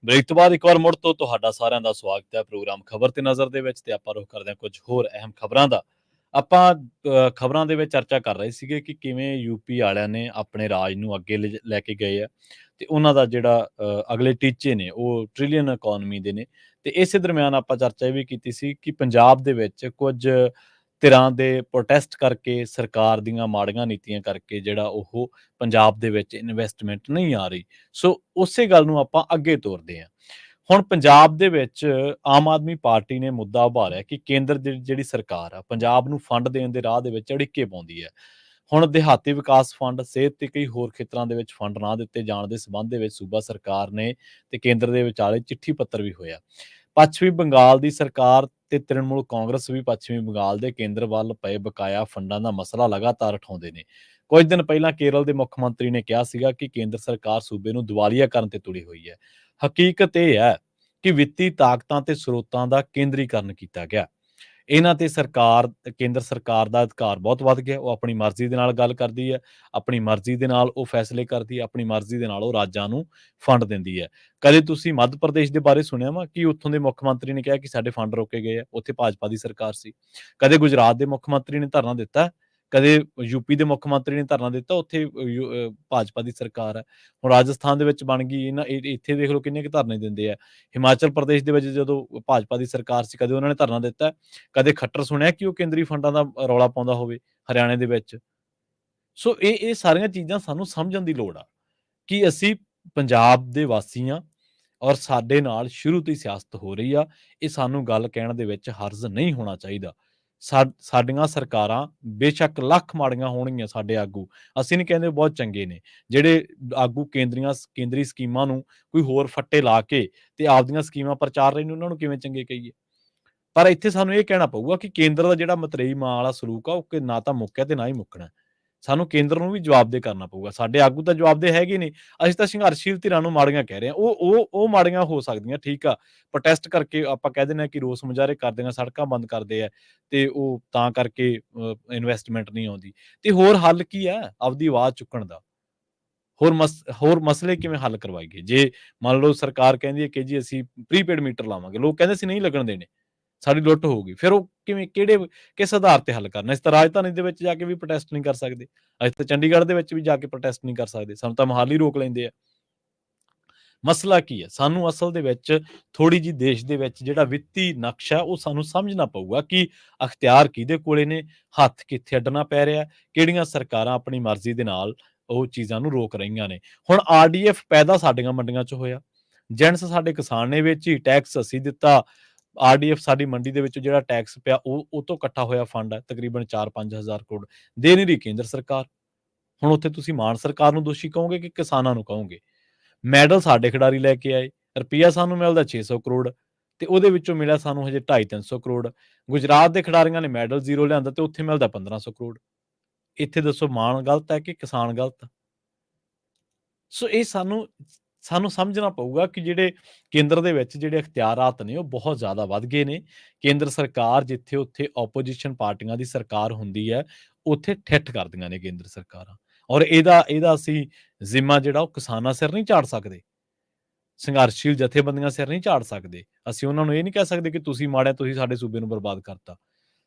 ਬ੍ਰੇਕ ਤੋਂ ਬਾਅਦ ਇੱਕ ਵਾਰ ਮੁੜ ਤੋਂ ਤੁਹਾਡਾ ਸਾਰਿਆਂ ਦਾ ਸਵਾਗਤ ਹੈ ਪ੍ਰੋਗਰਾਮ ਖਬਰ ਤੇ ਨਜ਼ਰ ਦੇ ਵਿੱਚ ਤੇ ਆਪਾਂ ਰੁਖ ਕਰਦੇ ਹਾਂ ਕੁਝ ਹੋਰ ਅਹਿਮ ਖਬਰਾਂ ਦਾ। ਆਪਾਂ ਖਬਰਾਂ ਦੇ ਵਿੱਚ ਚਰਚਾ ਕਰ ਰਹੇ ਸੀਗੇ ਕਿ ਕਿਵੇਂ ਯੂਪੀ ਵਾਲਿਆਂ ਨੇ ਆਪਣੇ ਰਾਜ ਨੂੰ ਅੱਗੇ ਲੈ ਕੇ ਗਏ ਆ ਤੇ ਉਹਨਾਂ ਦਾ ਜਿਹੜਾ ਅਗਲੇ ਟੀਚੇ ਨੇ ਉਹ ਟ੍ਰਿਲੀਅਨ ਇਕਨੋਮੀ ਦੇ ਨੇ। ਤੇ ਇਸੇ ਦਰਮਿਆਨ ਆਪਾਂ ਚਰਚਾ ਇਹ ਵੀ ਕੀਤੀ ਸੀ ਕਿ ਪੰਜਾਬ ਦੇ ਵਿੱਚ ਕੁਝ ਧਿਰਾਂ ਦੇ ਪ੍ਰੋਟੈਸਟ ਕਰਕੇ, ਸਰਕਾਰ ਦੀਆਂ ਮਾੜੀਆਂ ਨੀਤੀਆਂ ਕਰਕੇ ਜਿਹੜਾ ਉਹ ਪੰਜਾਬ ਦੇ ਵਿੱਚ ਇਨਵੈਸਟਮੈਂਟ ਨਹੀਂ ਆ ਰਹੀ। ਸੋ ਉਸੇ ਗੱਲ ਨੂੰ ਆਪਾਂ ਅੱਗੇ ਤੋਰਦੇ ਹਾਂ। ਹੁਣ ਪੰਜਾਬ ਦੇ ਵਿੱਚ ਆਮ ਆਦਮੀ ਪਾਰਟੀ ਨੇ ਮੁੱਦਾ ਉਭਾਰਿਆ ਕਿ ਕੇਂਦਰ ਦੀ ਜਿਹੜੀ ਸਰਕਾਰ ਆ, ਪੰਜਾਬ ਨੂੰ ਫੰਡ ਦੇਣ ਦੇ ਰਾਹ ਦੇ ਵਿੱਚ ਅੜਿੱਕੇ ਪਾਉਂਦੀ ਹੈ। ਹੁਣ ਦਿਹਾਤੀ ਵਿਕਾਸ ਫੰਡ, ਸਿਹਤ ਤੇ ਕਈ ਹੋਰ ਖੇਤਰਾਂ ਦੇ ਵਿੱਚ ਫੰਡ ਨਾ ਦਿੱਤੇ ਜਾਣ ਦੇ ਸਬੰਧ ਦੇ ਵਿੱਚ ਸੂਬਾ ਸਰਕਾਰ ਨੇ ਤੇ ਕੇਂਦਰ ਦੇ ਵਿਚਾਲੇ ਚਿੱਠੀ ਪੱਤਰ ਵੀ ਹੋਇਆ। ਪੱਛਮੀ ਬੰਗਾਲ ਦੀ ਸਰਕਾਰ ਤੇ ਤ੍ਰਿਣਮੂਲ ਕਾਂਗਰਸ ਵੀ ਪੱਛਮੀ ਬੰਗਾਲ ਦੇ ਕੇਂਦਰ ਵੱਲ ਪਏ ਬਕਾਇਆ ਫੰਡਾਂ ਦਾ ਮਸਲਾ ਲਗਾਤਾਰ ਉਠਾਉਂਦੇ ਨੇ। ਕੁਝ ਦਿਨ ਪਹਿਲਾਂ ਕੇਰਲ ਦੇ ਮੁੱਖ ਮੰਤਰੀ ਨੇ ਕਿਹਾ ਸੀਗਾ ਕਿ ਕੇਂਦਰ ਸਰਕਾਰ ਸੂਬੇ ਨੂੰ ਦਿਵਾਲੀਆ ਕਰਨ ਤੇ ਤੁਲੀ ਹੋਈ ਹੈ। ਹਕੀਕਤ ਇਹ ਹੈ ਕਿ ਵਿੱਤੀ ਤਾਕਤਾਂ ਤੇ ਸਰੋਤਾਂ ਦਾ ਕੇਂਦਰੀਕਰਨ ਕੀਤਾ ਗਿਆ। ਇਹਨਾਂ ਤੇ ਕੇਂਦਰ ਸਰਕਾਰ ਦਾ ਅਧਿਕਾਰ ਬਹੁਤ ਵੱਧ ਗਿਆ। ਉਹ ਆਪਣੀ ਮਰਜ਼ੀ ਦੇ ਨਾਲ ਗੱਲ ਕਰਦੀ ਹੈ, ਆਪਣੀ ਮਰਜ਼ੀ ਦੇ ਨਾਲ ਉਹ ਫੈਸਲੇ ਕਰਦੀ ਹੈ, ਆਪਣੀ ਮਰਜ਼ੀ ਦੇ ਨਾਲ ਉਹ ਰਾਜਾਂ ਨੂੰ ਫੰਡ ਦਿੰਦੀ ਹੈ। ਕਦੇ ਤੁਸੀਂ ਮੱਧ ਪ੍ਰਦੇਸ਼ ਦੇ ਬਾਰੇ ਸੁਣਿਆ ਵਾ ਕਿ ਉੱਥੋਂ ਦੇ ਮੁੱਖ ਮੰਤਰੀ ਨੇ ਕਿਹਾ ਕਿ ਸਾਡੇ ਫੰਡ ਰੋਕੇ ਗਏ ਆ? ਉੱਥੇ ਭਾਜਪਾ ਦੀ ਸਰਕਾਰ ਸੀ। ਕਦੇ ਗੁਜਰਾਤ ਦੇ ਮੁੱਖ ਮੰਤਰੀ ਨੇ ਧਰਨਾ ਦਿੱਤਾ? ਕਦੇ ਯੂਪੀ ਦੇ ਮੁੱਖ ਮੰਤਰੀ ਨੇ ਧਰਨਾ ਦਿੱਤਾ? ਉੱਥੇ ਭਾਜਪਾ ਦੀ ਸਰਕਾਰ ਹੈ। ਹੁਣ ਰਾਜਸਥਾਨ ਦੇ ਵਿੱਚ ਬਣ ਗਈ, ਇੱਥੇ ਦੇਖ ਲਓ ਕਿੰਨੇ ਕੁ ਧਰਨੇ ਦਿੰਦੇ ਆ। ਹਿਮਾਚਲ ਪ੍ਰਦੇਸ਼ ਦੇ ਵਿੱਚ ਜਦੋਂ ਭਾਜਪਾ ਦੀ ਸਰਕਾਰ ਸੀ, ਕਦੇ ਉਹਨਾਂ ਨੇ ਧਰਨਾ ਦਿੱਤਾ? ਕਦੇ ਖੱਟਰ ਸੁਣਿਆ ਕਿ ਉਹ ਕੇਂਦਰੀ ਫੰਡਾਂ ਦਾ ਰੌਲਾ ਪਾਉਂਦਾ ਹੋਵੇ ਹਰਿਆਣੇ ਦੇ ਵਿੱਚ? ਸੋ ਇਹ ਸਾਰੀਆਂ ਚੀਜ਼ਾਂ ਸਾਨੂੰ ਸਮਝਣ ਦੀ ਲੋੜ ਆ ਕਿ ਅਸੀਂ ਪੰਜਾਬ ਦੇ ਵਾਸੀ ਹਾਂ ਔਰ ਸਾਡੇ ਨਾਲ ਸ਼ੁਰੂ ਤੋਂ ਹੀ ਸਿਆਸਤ ਹੋ ਰਹੀ ਆ। ਇਹ ਸਾਨੂੰ ਗੱਲ ਕਹਿਣ ਦੇ ਵਿੱਚ ਹਰਜ਼ ਨਹੀਂ ਹੋਣਾ ਚਾਹੀਦਾ। ਸਾਡੀਆਂ ਸਰਕਾਰਾਂ ਬੇਸ਼ੱਕ ਲੱਖ ਮਾੜੀਆਂ ਹੋਣਗੀਆਂ, ਸਾਡੇ ਆਗੂ, ਅਸੀਂ ਨਹੀਂ ਕਹਿੰਦੇ ਬਹੁਤ ਚੰਗੇ ਨੇ। ਜਿਹੜੇ ਆਗੂ ਕੇਂਦਰੀ ਸਕੀਮਾਂ ਨੂੰ ਕੋਈ ਹੋਰ ਫੱਟੇ ਲਾ ਕੇ ਤੇ ਆਪਦੀਆਂ ਸਕੀਮਾਂ ਪ੍ਰਚਾਰ ਰਹੇ ਨੇ, ਉਹਨਾਂ ਨੂੰ ਕਿਵੇਂ ਚੰਗੇ ਕਹੀਏ? ਪਰ ਇੱਥੇ ਸਾਨੂੰ ਇਹ ਕਹਿਣਾ ਪਊਗਾ ਕਿ ਕੇਂਦਰ ਦਾ ਜਿਹੜਾ ਮਤਰੇਈ ਮਾਂ ਵਾਲਾ ਸਲੂਕ ਆ, ਉਹ ਨਾ ਤਾਂ ਮੁੱਕਿਆ ਤੇ ਨਾ ਹੀ ਮੁੱਕਣਾ। ਸਾਨੂੰ ਕੇਂਦਰ ਨੂੰ ਵੀ ਜਵਾਬਦੇਹ ਕਰਨਾ ਪਊਗਾ। ਸਾਡੇ ਆਗੂ ਤਾਂ ਜਵਾਬਦੇਹ ਹੈਗੇ ਨਹੀਂ। ਅਸੀਂ ਤਾਂ ਸੰਘਰਸ਼ੀਲ ਧਿਰਾਂ ਨੂੰ ਮਾੜੀਆਂ ਕਹਿ ਰਹੇ ਹਾਂ। ਉਹ ਮਾੜੀਆਂ ਹੋ ਸਕਦੀਆਂ, ਠੀਕ ਆ। ਪ੍ਰੋਟੈਸਟ ਕਰਕੇ ਆਪਾਂ ਕਹਿ ਦਿੰਦੇ ਹਾਂ ਕਿ ਰੋਸ ਮੁਜ਼ਾਹਰੇ ਕਰਦੇ ਹਾਂ, ਸੜਕਾਂ ਬੰਦ ਕਰਦੇ ਆ ਤੇ ਉਹ ਤਾਂ ਕਰਕੇ ਇਨਵੈਸਟਮੈਂਟ ਨਹੀਂ ਆਉਂਦੀ। ਤੇ ਹੋਰ ਹੱਲ ਕੀ ਹੈ ਆਪਦੀ ਆਵਾਜ਼ ਚੁੱਕਣ ਦਾ? ਹੋਰ ਮਸਲੇ ਕਿਵੇਂ ਹੱਲ ਕਰਵਾਈਏ? ਜੇ ਮੰਨ ਲਓ ਸਰਕਾਰ ਕਹਿੰਦੀ ਹੈ ਕਿ ਜੀ ਅਸੀਂ ਪ੍ਰੀਪੇਡ ਮੀਟਰ ਲਾਵਾਂਗੇ, ਲੋਕ ਕਹਿੰਦੇ ਅਸੀਂ ਨਹੀਂ ਲੱਗਣ ਦੇਣੇ, ਸਾਡੀ ਲੁੱਟ ਹੋਊਗੀ। ਫਿਰ ਉਹ ਕਿਸ ਆਧਾਰ ਤੇ ਹੱਲ ਕਰਨਾ? ਅਸੀਂ ਤਾਂ ਰਾਜਧਾਨੀ ਦੇ ਵਿੱਚ ਜਾ ਕੇ ਵੀ ਪ੍ਰੋਟੈਸਟ ਨਹੀਂ ਕਰ ਸਕਦੇ। ਅਸੀਂ ਤਾਂ ਚੰਡੀਗੜ੍ਹ ਦੇ ਵਿੱਚ ਵੀ ਜਾ ਕੇ ਪ੍ਰੋਟੈਸਟ ਨਹੀਂ ਕਰ ਸਕਦੇ। ਸਾਨੂੰ ਤਾਂ ਮੋਹਾਲੀ ਰੋਕ ਲੈਂਦੇ ਆ। ਮਸਲਾ ਕੀ ਹੈ? ਸਾਨੂੰ ਅਸਲ ਦੇ ਵਿੱਚ ਥੋੜ੍ਹੀ ਜਿਹੀ ਦੇਸ਼ ਦੇ ਵਿੱਚ ਜਿਹੜਾ ਵਿੱਤੀ ਨਕਸ਼ਾ, ਉਹ ਸਾਨੂੰ ਸਮਝਣਾ ਪਊਗਾ ਕਿ ਅਖਤਿਆਰ ਕਿਹਦੇ ਕੋਲੇ ਨੇ, ਹੱਥ ਕਿੱਥੇ ਅੱਡਣਾ ਪੈ ਰਿਹਾ, ਕਿਹੜੀਆਂ ਸਰਕਾਰਾਂ ਆਪਣੀ ਮਰਜ਼ੀ ਦੇ ਨਾਲ ਉਹ ਚੀਜ਼ਾਂ ਨੂੰ ਰੋਕ ਰਹੀਆਂ ਨੇ। ਹੁਣ RDF ਪੈਦਾ ਸਾਡੀਆਂ ਮੰਡੀਆਂ 'ਚ ਹੋਇਆ। ਜਿਣਸ ਸਾਡੇ ਕਿਸਾਨ ਨੇ ਵੇਚੀ, ਟੈਕਸ ਅਸੀਂ ਦਿੱਤਾ। RDF ਸਾਡੀ ਮੰਡੀ ਦੇ ਵਿੱਚ ਜਿਹੜਾ ਟੈਕਸ ਪਿਆ, ਉਹ ਤੋਂ ਇਕੱਠਾ ਹੋਇਆ ਫੰਡ ਹੈ ਤਕਰੀਬਨ 4-5 ਹਜ਼ਾਰ ਕਰੋੜ। ਦੇ ਨਹੀਂ ਰਹੀ ਕੇਂਦਰ ਸਰਕਾਰ। ਹੁਣ ਉੱਥੇ ਤੁਸੀਂ ਮਾਨ ਸਰਕਾਰ ਨੂੰ ਦੋਸ਼ੀ ਕਹੋਗੇ ਕਿ ਕਿਸਾਨਾਂ ਨੂੰ ਕਹੋਗੇ? ਮੈਡਲ ਸਾਡੇ ਖਿਡਾਰੀ ਲੈ ਕੇ ਆਏ, ਰੁਪਈਆ ਸਾਨੂੰ ਮਿਲਦਾ 600 ਕਰੋੜ ਤੇ ਉਹਦੇ ਵਿੱਚੋਂ ਮਿਲਿਆ ਸਾਨੂੰ ਹਜੇ 250-300 ਕਰੋੜ। ਗੁਜਰਾਤ ਦੇ ਖਿਡਾਰੀਆਂ ਨੇ ਮੈਡਲ 0 ਲਿਆਂਦਾ ਤੇ ਉੱਥੇ ਮਿਲਦਾ 1500 ਕਰੋੜ। ਇੱਥੇ ਦੱਸੋ ਮਾਨ ਗਲਤ ਹੈ ਕਿ ਕਿਸਾਨ ਗਲਤ? ਸੋ ਇਹ ਸਾਨੂੰ ਸਮਝਣਾ ਪਊਗਾ ਕਿ ਜਿਹੜੇ ਕੇਂਦਰ ਦੇ ਵਿੱਚ ਜਿਹੜੇ ਅਖਤਿਆਰਾਤ ਨੇ, ਉਹ ਬਹੁਤ ਜ਼ਿਆਦਾ ਵੱਧ ਗਏ ਨੇ। ਕੇਂਦਰ ਸਰਕਾਰ ਜਿੱਥੇ ਉੱਥੇ ਆਪੋਜੀਸ਼ਨ ਪਾਰਟੀਆਂ ਦੀ ਸਰਕਾਰ ਹੁੰਦੀ ਹੈ, ਉੱਥੇ ਠਿੱਠ ਕਰਦੀਆਂ ਨੇ ਕੇਂਦਰ ਸਰਕਾਰਾਂ। ਔਰ ਇਹਦਾ ਅਸੀਂ ਜ਼ਿੰਮਾ ਜਿਹੜਾ ਉਹ ਕਿਸਾਨਾਂ ਸਿਰ ਨਹੀਂ ਝਾੜ ਸਕਦੇ, ਸੰਘਰਸ਼ੀਲ ਜਥੇਬੰਦੀਆਂ ਸਿਰ ਨਹੀਂ ਝਾੜ ਸਕਦੇ। ਅਸੀਂ ਉਹਨਾਂ ਨੂੰ ਇਹ ਨਹੀਂ ਕਹਿ ਸਕਦੇ ਕਿ ਤੁਸੀਂ ਮਾੜੇ, ਤੁਸੀਂ ਸਾਡੇ ਸੂਬੇ ਨੂੰ ਬਰਬਾਦ ਕਰਤਾ।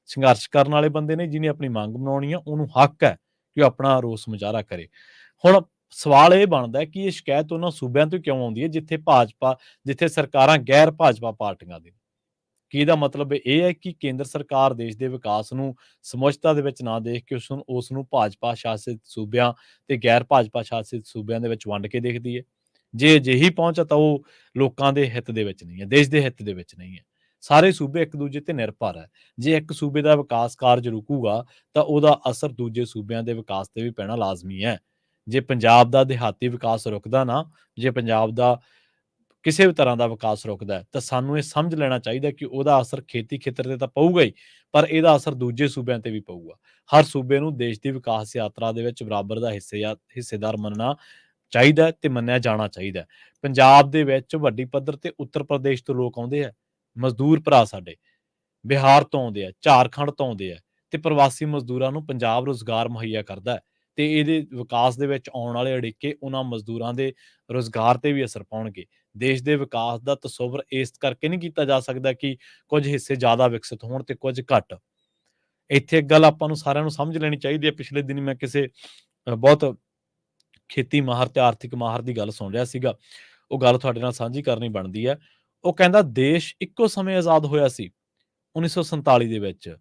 ਸੰਘਰਸ਼ ਕਰਨ ਵਾਲੇ ਬੰਦੇ ਨੇ, ਜਿਹਨੇ ਆਪਣੀ ਮੰਗ ਬਣਾਉਣੀ ਆ, ਉਹਨੂੰ ਹੱਕ ਹੈ ਕਿ ਉਹ ਆਪਣਾ ਰੋਸ ਮੁਜ਼ਾਹਰਾ ਕਰੇ। ਹੁਣ ਸਵਾਲ ਇਹ ਬਣਦਾ ਹੈ ਕਿ ਇਹ ਸ਼ਿਕਾਇਤ ਉਹਨਾਂ ਸੂਬਿਆਂ ਤੋਂ ਕਿਉਂ ਆਉਂਦੀ ਹੈ ਜਿੱਥੇ ਸਰਕਾਰਾਂ ਗੈਰ ਭਾਜਪਾ ਪਾਰਟੀਆਂ ਦੀ? ਕੀ ਇਹਦਾ ਮਤਲਬ ਇਹ ਹੈ ਕਿ ਕੇਂਦਰ ਸਰਕਾਰ ਦੇਸ਼ ਦੇ ਵਿਕਾਸ ਨੂੰ ਸਮੁੱਚਤਾ ਦੇ ਵਿੱਚ ਨਾ ਦੇਖ ਕੇ ਉਸ ਨੂੰ ਭਾਜਪਾ ਸ਼ਾਸਿਤ ਸੂਬਿਆਂ ਤੇ ਗੈਰ ਭਾਜਪਾ ਸ਼ਾਸਿਤ ਸੂਬਿਆਂ ਦੇ ਵਿੱਚ ਵੰਡ ਕੇ ਦੇਖਦੀ ਹੈ? ਜੇ ਅਜਿਹੀ ਪਹੁੰਚ ਹੈ ਤਾਂ ਉਹ ਲੋਕਾਂ ਦੇ ਹਿੱਤ ਦੇ ਵਿੱਚ ਨਹੀਂ ਹੈ, ਦੇਸ਼ ਦੇ ਹਿੱਤ ਦੇ ਵਿੱਚ ਨਹੀਂ ਹੈ। ਸਾਰੇ ਸੂਬੇ ਇੱਕ ਦੂਜੇ ਤੇ ਨਿਰਭਰ ਹੈ। ਜੇ ਇੱਕ ਸੂਬੇ ਦਾ ਵਿਕਾਸ ਕਾਰਜ ਰੁਕੂਗਾ ਤਾਂ ਉਹਦਾ ਅਸਰ ਦੂਜੇ ਸੂਬਿਆਂ ਦੇ ਵਿਕਾਸ ਤੇ ਵੀ ਪੈਣਾ ਲਾਜ਼ਮੀ ਹੈ। ਜੇ ਪੰਜਾਬ ਦਾ ਦਿਹਾਤੀ ਵਿਕਾਸ ਰੁਕਦਾ ਨਾ, ਜੇ ਪੰਜਾਬ ਦਾ ਕਿਸੇ ਵੀ ਤਰ੍ਹਾਂ ਦਾ ਵਿਕਾਸ ਰੁਕਦਾ ਤਾਂ ਸਾਨੂੰ ਇਹ ਸਮਝ ਲੈਣਾ ਚਾਹੀਦਾ ਕਿ ਉਹਦਾ ਅਸਰ ਖੇਤੀ ਖੇਤਰ ਤੇ ਤਾਂ ਪਊਗਾ ਹੀ, ਪਰ ਇਹਦਾ ਅਸਰ ਦੂਜੇ ਸੂਬਿਆਂ ਤੇ ਵੀ ਪਊਗਾ। ਹਰ ਸੂਬੇ ਨੂੰ ਦੇਸ਼ ਦੀ ਵਿਕਾਸ ਯਾਤਰਾ ਦੇ ਵਿੱਚ ਬਰਾਬਰ ਦਾ ਹਿੱਸੇਦਾਰ ਮੰਨਣਾ ਚਾਹੀਦਾ ਤੇ ਮੰਨਿਆ ਜਾਣਾ ਚਾਹੀਦਾ। ਪੰਜਾਬ ਦੇ ਵਿੱਚ ਵੱਡੀ ਪੱਧਰ ਤੇ ਉੱਤਰ ਪ੍ਰਦੇਸ਼ ਤੋਂ ਲੋਕ ਆਉਂਦੇ ਆ, ਮਜ਼ਦੂਰ ਭਰਾ ਸਾਡੇ ਬਿਹਾਰ ਤੋਂ ਆਉਂਦੇ ਆ, ਝਾਰਖੰਡ ਤੋਂ ਆਉਂਦੇ ਆ ਤੇ ਪ੍ਰਵਾਸੀ ਮਜ਼ਦੂਰਾਂ ਨੂੰ ਪੰਜਾਬ ਰੁਜ਼ਗਾਰ ਮੁਹੱਈਆ ਕਰਦਾ ਹੈ। ਤੇ ਇਹਦੇ ਵਿਕਾਸ ਦੇ ਵਿੱਚ ਆਉਣ ਵਾਲੇ ਅੜਿੱਕੇ ਉਹਨਾਂ ਮਜ਼ਦੂਰਾਂ ਦੇ ਰੁਜ਼ਗਾਰ ਤੇ ਵੀ ਅਸਰ ਪਾਉਣਗੇ। ਦੇਸ਼ ਦੇ ਵਿਕਾਸ ਦਾ ਤਸੱਵੁਰ ਇਸ ਕਰਕੇ ਨਹੀਂ ਕੀਤਾ ਜਾ ਸਕਦਾ ਕਿ ਕੁਝ ਹਿੱਸੇ ਜ਼ਿਆਦਾ ਵਿਕਸਿਤ ਹੋਣ ਤੇ ਕੁਝ ਘੱਟ। ਇੱਥੇ ਇੱਕ ਗੱਲ ਆਪਾਂ ਨੂੰ ਸਾਰਿਆਂ ਨੂੰ ਸਮਝ ਲੈਣੀ ਚਾਹੀਦੀ ਹੈ। ਪਿਛਲੇ ਦਿਨੀ ਮੈਂ ਕਿਸੇ ਬਹੁਤ ਖੇਤੀ ਮਾਹਰ ਤੇ ਆਰਥਿਕ ਮਾਹਰ ਦੀ ਗੱਲ ਸੁਣ ਰਿਹਾ ਸੀਗਾ। ਉਹ ਗੱਲ ਤੁਹਾਡੇ ਨਾਲ ਸਾਂਝੀ ਕਰਨੀ ਬਣਦੀ ਹੈ। ਉਹ ਕਹਿੰਦਾ ਦੇਸ਼ ਇੱਕੋ ਸਮੇਂ ਆਜ਼ਾਦ ਹੋਇਆ ਸੀ 1947 ਦੇ ਵਿੱਚ,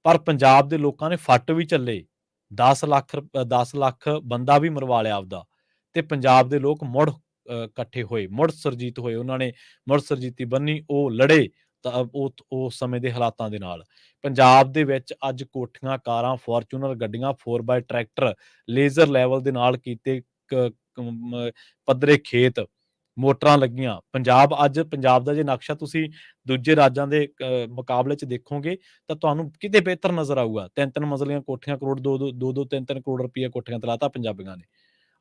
ਪਰ ਪੰਜਾਬ ਦੇ ਲੋਕਾਂ ਨੇ ਫੱਟ ਵੀ ਝੱਲੇ, 10 ਲੱਖ ਬੰਦਾ ਵੀ ਮਰਵਾ ਲਿਆ ਆਪਦਾ, ਤੇ ਪੰਜਾਬ ਦੇ ਲੋਕ ਮੁੜ ਇਕੱਠੇ ਹੋਏ, ਮੁੜ ਸੁਰਜੀਤ ਹੋਏ, ਉਹਨਾਂ ਨੇ ਮੁੜ ਸੁਰਜੀਤੀ ਬੰਨੀ, ਉਹ ਲੜੇ ਤਾਂ ਉਸ ਸਮੇਂ ਦੇ ਹਾਲਾਤਾਂ ਦੇ ਨਾਲ। ਪੰਜਾਬ ਦੇ ਵਿੱਚ ਅੱਜ ਕੋਠੀਆਂ, ਕਾਰਾਂ, ਫੋਰਚੂਨਰ ਗੱਡੀਆਂ, 4x ਟਰੈਕਟਰ, ਲੇਜ਼ਰ ਲੈਵਲ ਦੇ ਨਾਲ ਕੀਤੇ ਪੱਧਰੇ ਖੇਤ, ਮੋਟਰਾਂ ਲੱਗੀਆਂ। ਪੰਜਾਬ ਦਾ ਜੇ ਨਕਸ਼ਾ ਤੁਸੀਂ ਦੂਜੇ ਰਾਜਾਂ ਦੇ ਮੁਕਾਬਲੇ 'ਚ ਦੇਖੋਗੇ ਤਾਂ ਤੁਹਾਨੂੰ ਕਿਤੇ ਬਿਹਤਰ ਨਜ਼ਰ ਆਊਗਾ। 3-3 ਮੰਜ਼ਲੀਆਂ ਕੋਠੀਆਂ, ਕਰੋੜ 2-2 3-3 ਕਰੋੜ ਰੁਪਈਆ ਕੋਠੀਆਂ ਤੇ ਲਾਤਾ ਪੰਜਾਬੀਆਂ ਨੇ।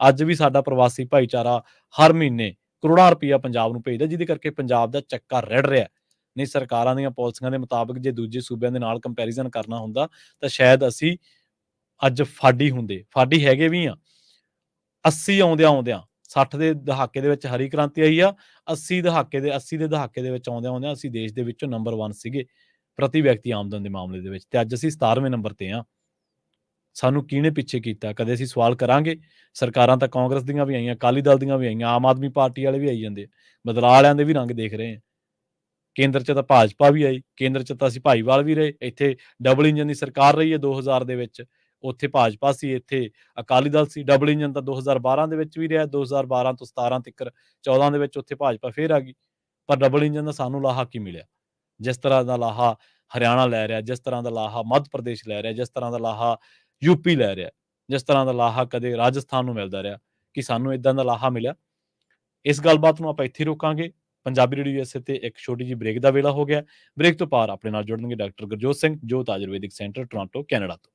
ਅੱਜ ਵੀ ਸਾਡਾ ਪ੍ਰਵਾਸੀ ਭਾਈਚਾਰਾ ਹਰ ਮਹੀਨੇ ਕਰੋੜਾਂ ਰੁਪਈਆ ਪੰਜਾਬ ਨੂੰ ਭੇਜਦਾ, ਜਿਹਦੇ ਕਰਕੇ ਪੰਜਾਬ ਦਾ ਚੱਕਾ ਰਿੜ ਰਿਹਾ। ਨਹੀਂ, ਸਰਕਾਰਾਂ ਦੀਆਂ ਪਾਲਿਸੀਆਂ ਦੇ ਮੁਤਾਬਿਕ ਜੇ ਦੂਜੇ ਸੂਬਿਆਂ ਦੇ ਨਾਲ ਕੰਪੈਰੀਜ਼ਨ ਕਰਨਾ ਹੁੰਦਾ ਤਾਂ ਸ਼ਾਇਦ ਅਸੀਂ ਅੱਜ ਫਾਡੀ ਹੁੰਦੇ। ਫਾਡੀ ਹੈਗੇ ਵੀ ਆ। 80 ਆਉਂਦਿਆਂ 60 ਦੇ ਦਹਾਕੇ ਦੇ ਵਿੱਚ ਹਰੀ ਕ੍ਰਾਂਤੀ ਆਈ ਆ। 80 ਦੇ ਦਹਾਕੇ ਦੇ ਵਿੱਚ ਆਉਂਦਿਆਂ ਅਸੀਂ ਦੇਸ਼ ਦੇ ਵਿੱਚੋਂ ਨੰਬਰ 1 ਸੀਗੇ ਪ੍ਰਤੀ ਵਿਅਕਤੀ ਆਮਦਨ ਦੇ ਮਾਮਲੇ ਦੇ ਵਿੱਚ, ਤੇ ਅੱਜ ਅਸੀਂ 17ਵੇਂ ਨੰਬਰ ਤੇ ਆ। ਸਾਨੂੰ ਕਿਹਨੇ ਪਿੱਛੇ ਕੀਤਾ? ਕਦੇ ਅਸੀਂ ਸਵਾਲ ਕਰਾਂਗੇ? ਸਰਕਾਰਾਂ ਤਾਂ ਕਾਂਗਰਸ ਦੀਆਂ ਵੀ ਆਈਆਂ, ਅਕਾਲੀ ਦਲ ਦੀਆਂ ਵੀ ਆਈਆਂ, ਆਮ ਆਦਮੀ ਪਾਰਟੀ ਵਾਲੇ ਵੀ ਆਈ ਜਾਂਦੇ ਆ। ਬਦਲਾਅ ਵਾਲਿਆਂ ਦੇ ਵੀ ਰੰਗ ਦੇਖ ਰਹੇ ਆ। ਕੇਂਦਰ 'ਚ ਤਾਂ ਭਾਜਪਾ ਵੀ ਆਈ, ਕੇਂਦਰ 'ਚ ਤਾਂ ਅਸੀਂ ਭਾਈਵਾਲ ਵੀ ਰਹੇ। ਇੱਥੇ ਡਬਲ ਇੰਜਨ ਦੀ ਸਰਕਾਰ ਰਹੀ ਹੈ 2000 ਦੇ ਵਿੱਚ, ਉੱਥੇ ਭਾਜਪਾ ਸੀ, ਇੱਥੇ ਅਕਾਲੀ ਦਲ ਸੀ। ਡਬਲ ਇੰਜਨ ਤਾਂ 2012 ਦੇ ਵਿੱਚ ਵੀ ਰਿਹਾ, 2012 ਤੋਂ 17 ਤੀਕਰ, 14 ਦੇ ਵਿੱਚ ਉੱਥੇ ਭਾਜਪਾ ਫੇਰ ਆ ਗਈ। ਪਰ ਡਬਲ ਇੰਜਨ ਦਾ ਸਾਨੂੰ ਲਾਹਾ ਕੀ ਮਿਲਿਆ? ਜਿਸ ਤਰ੍ਹਾਂ ਦਾ ਲਾਹਾ ਹਰਿਆਣਾ ਲੈ ਰਿਹਾ, ਜਿਸ ਤਰ੍ਹਾਂ ਦਾ ਲਾਹਾ ਮੱਧ ਪ੍ਰਦੇਸ਼ ਲੈ ਰਿਹਾ, ਜਿਸ ਤਰ੍ਹਾਂ ਦਾ ਲਾਹਾ ਯੂਪੀ ਲੈ ਰਿਹਾ, ਜਿਸ ਤਰ੍ਹਾਂ ਦਾ ਲਾਹਾ ਕਦੇ ਰਾਜਸਥਾਨ ਨੂੰ ਮਿਲਦਾ ਰਿਹਾ, ਕੀ ਸਾਨੂੰ ਏਦਾਂ ਦਾ ਲਾਹਾ ਮਿਲਿਆ? ਇਸ ਗੱਲਬਾਤ ਨੂੰ ਆਪਾਂ ਇੱਥੇ ਰੋਕਾਂਗੇ। ਪੰਜਾਬੀ ਰੇਡੀਓ USA ਤੇ ਇੱਕ ਛੋਟੀ ਜਿਹੀ ਬ੍ਰੇਕ ਦਾ ਵੇਲਾ ਹੋ ਗਿਆ। ਬ੍ਰੇਕ ਤੋਂ ਪਾਰ ਆਪਣੇ ਨਾਲ ਜੁੜਨਗੇ ਡਾਕਟਰ ਗੁਰਜੋਤ ਸਿੰਘ, ਜੋਤ ਆਯੁਰਵੈਦਿਕ ਸੈਂਟਰ, ਟੋਰਾਂਟੋ, ਕੈਨੇਡਾ ਤੋਂ।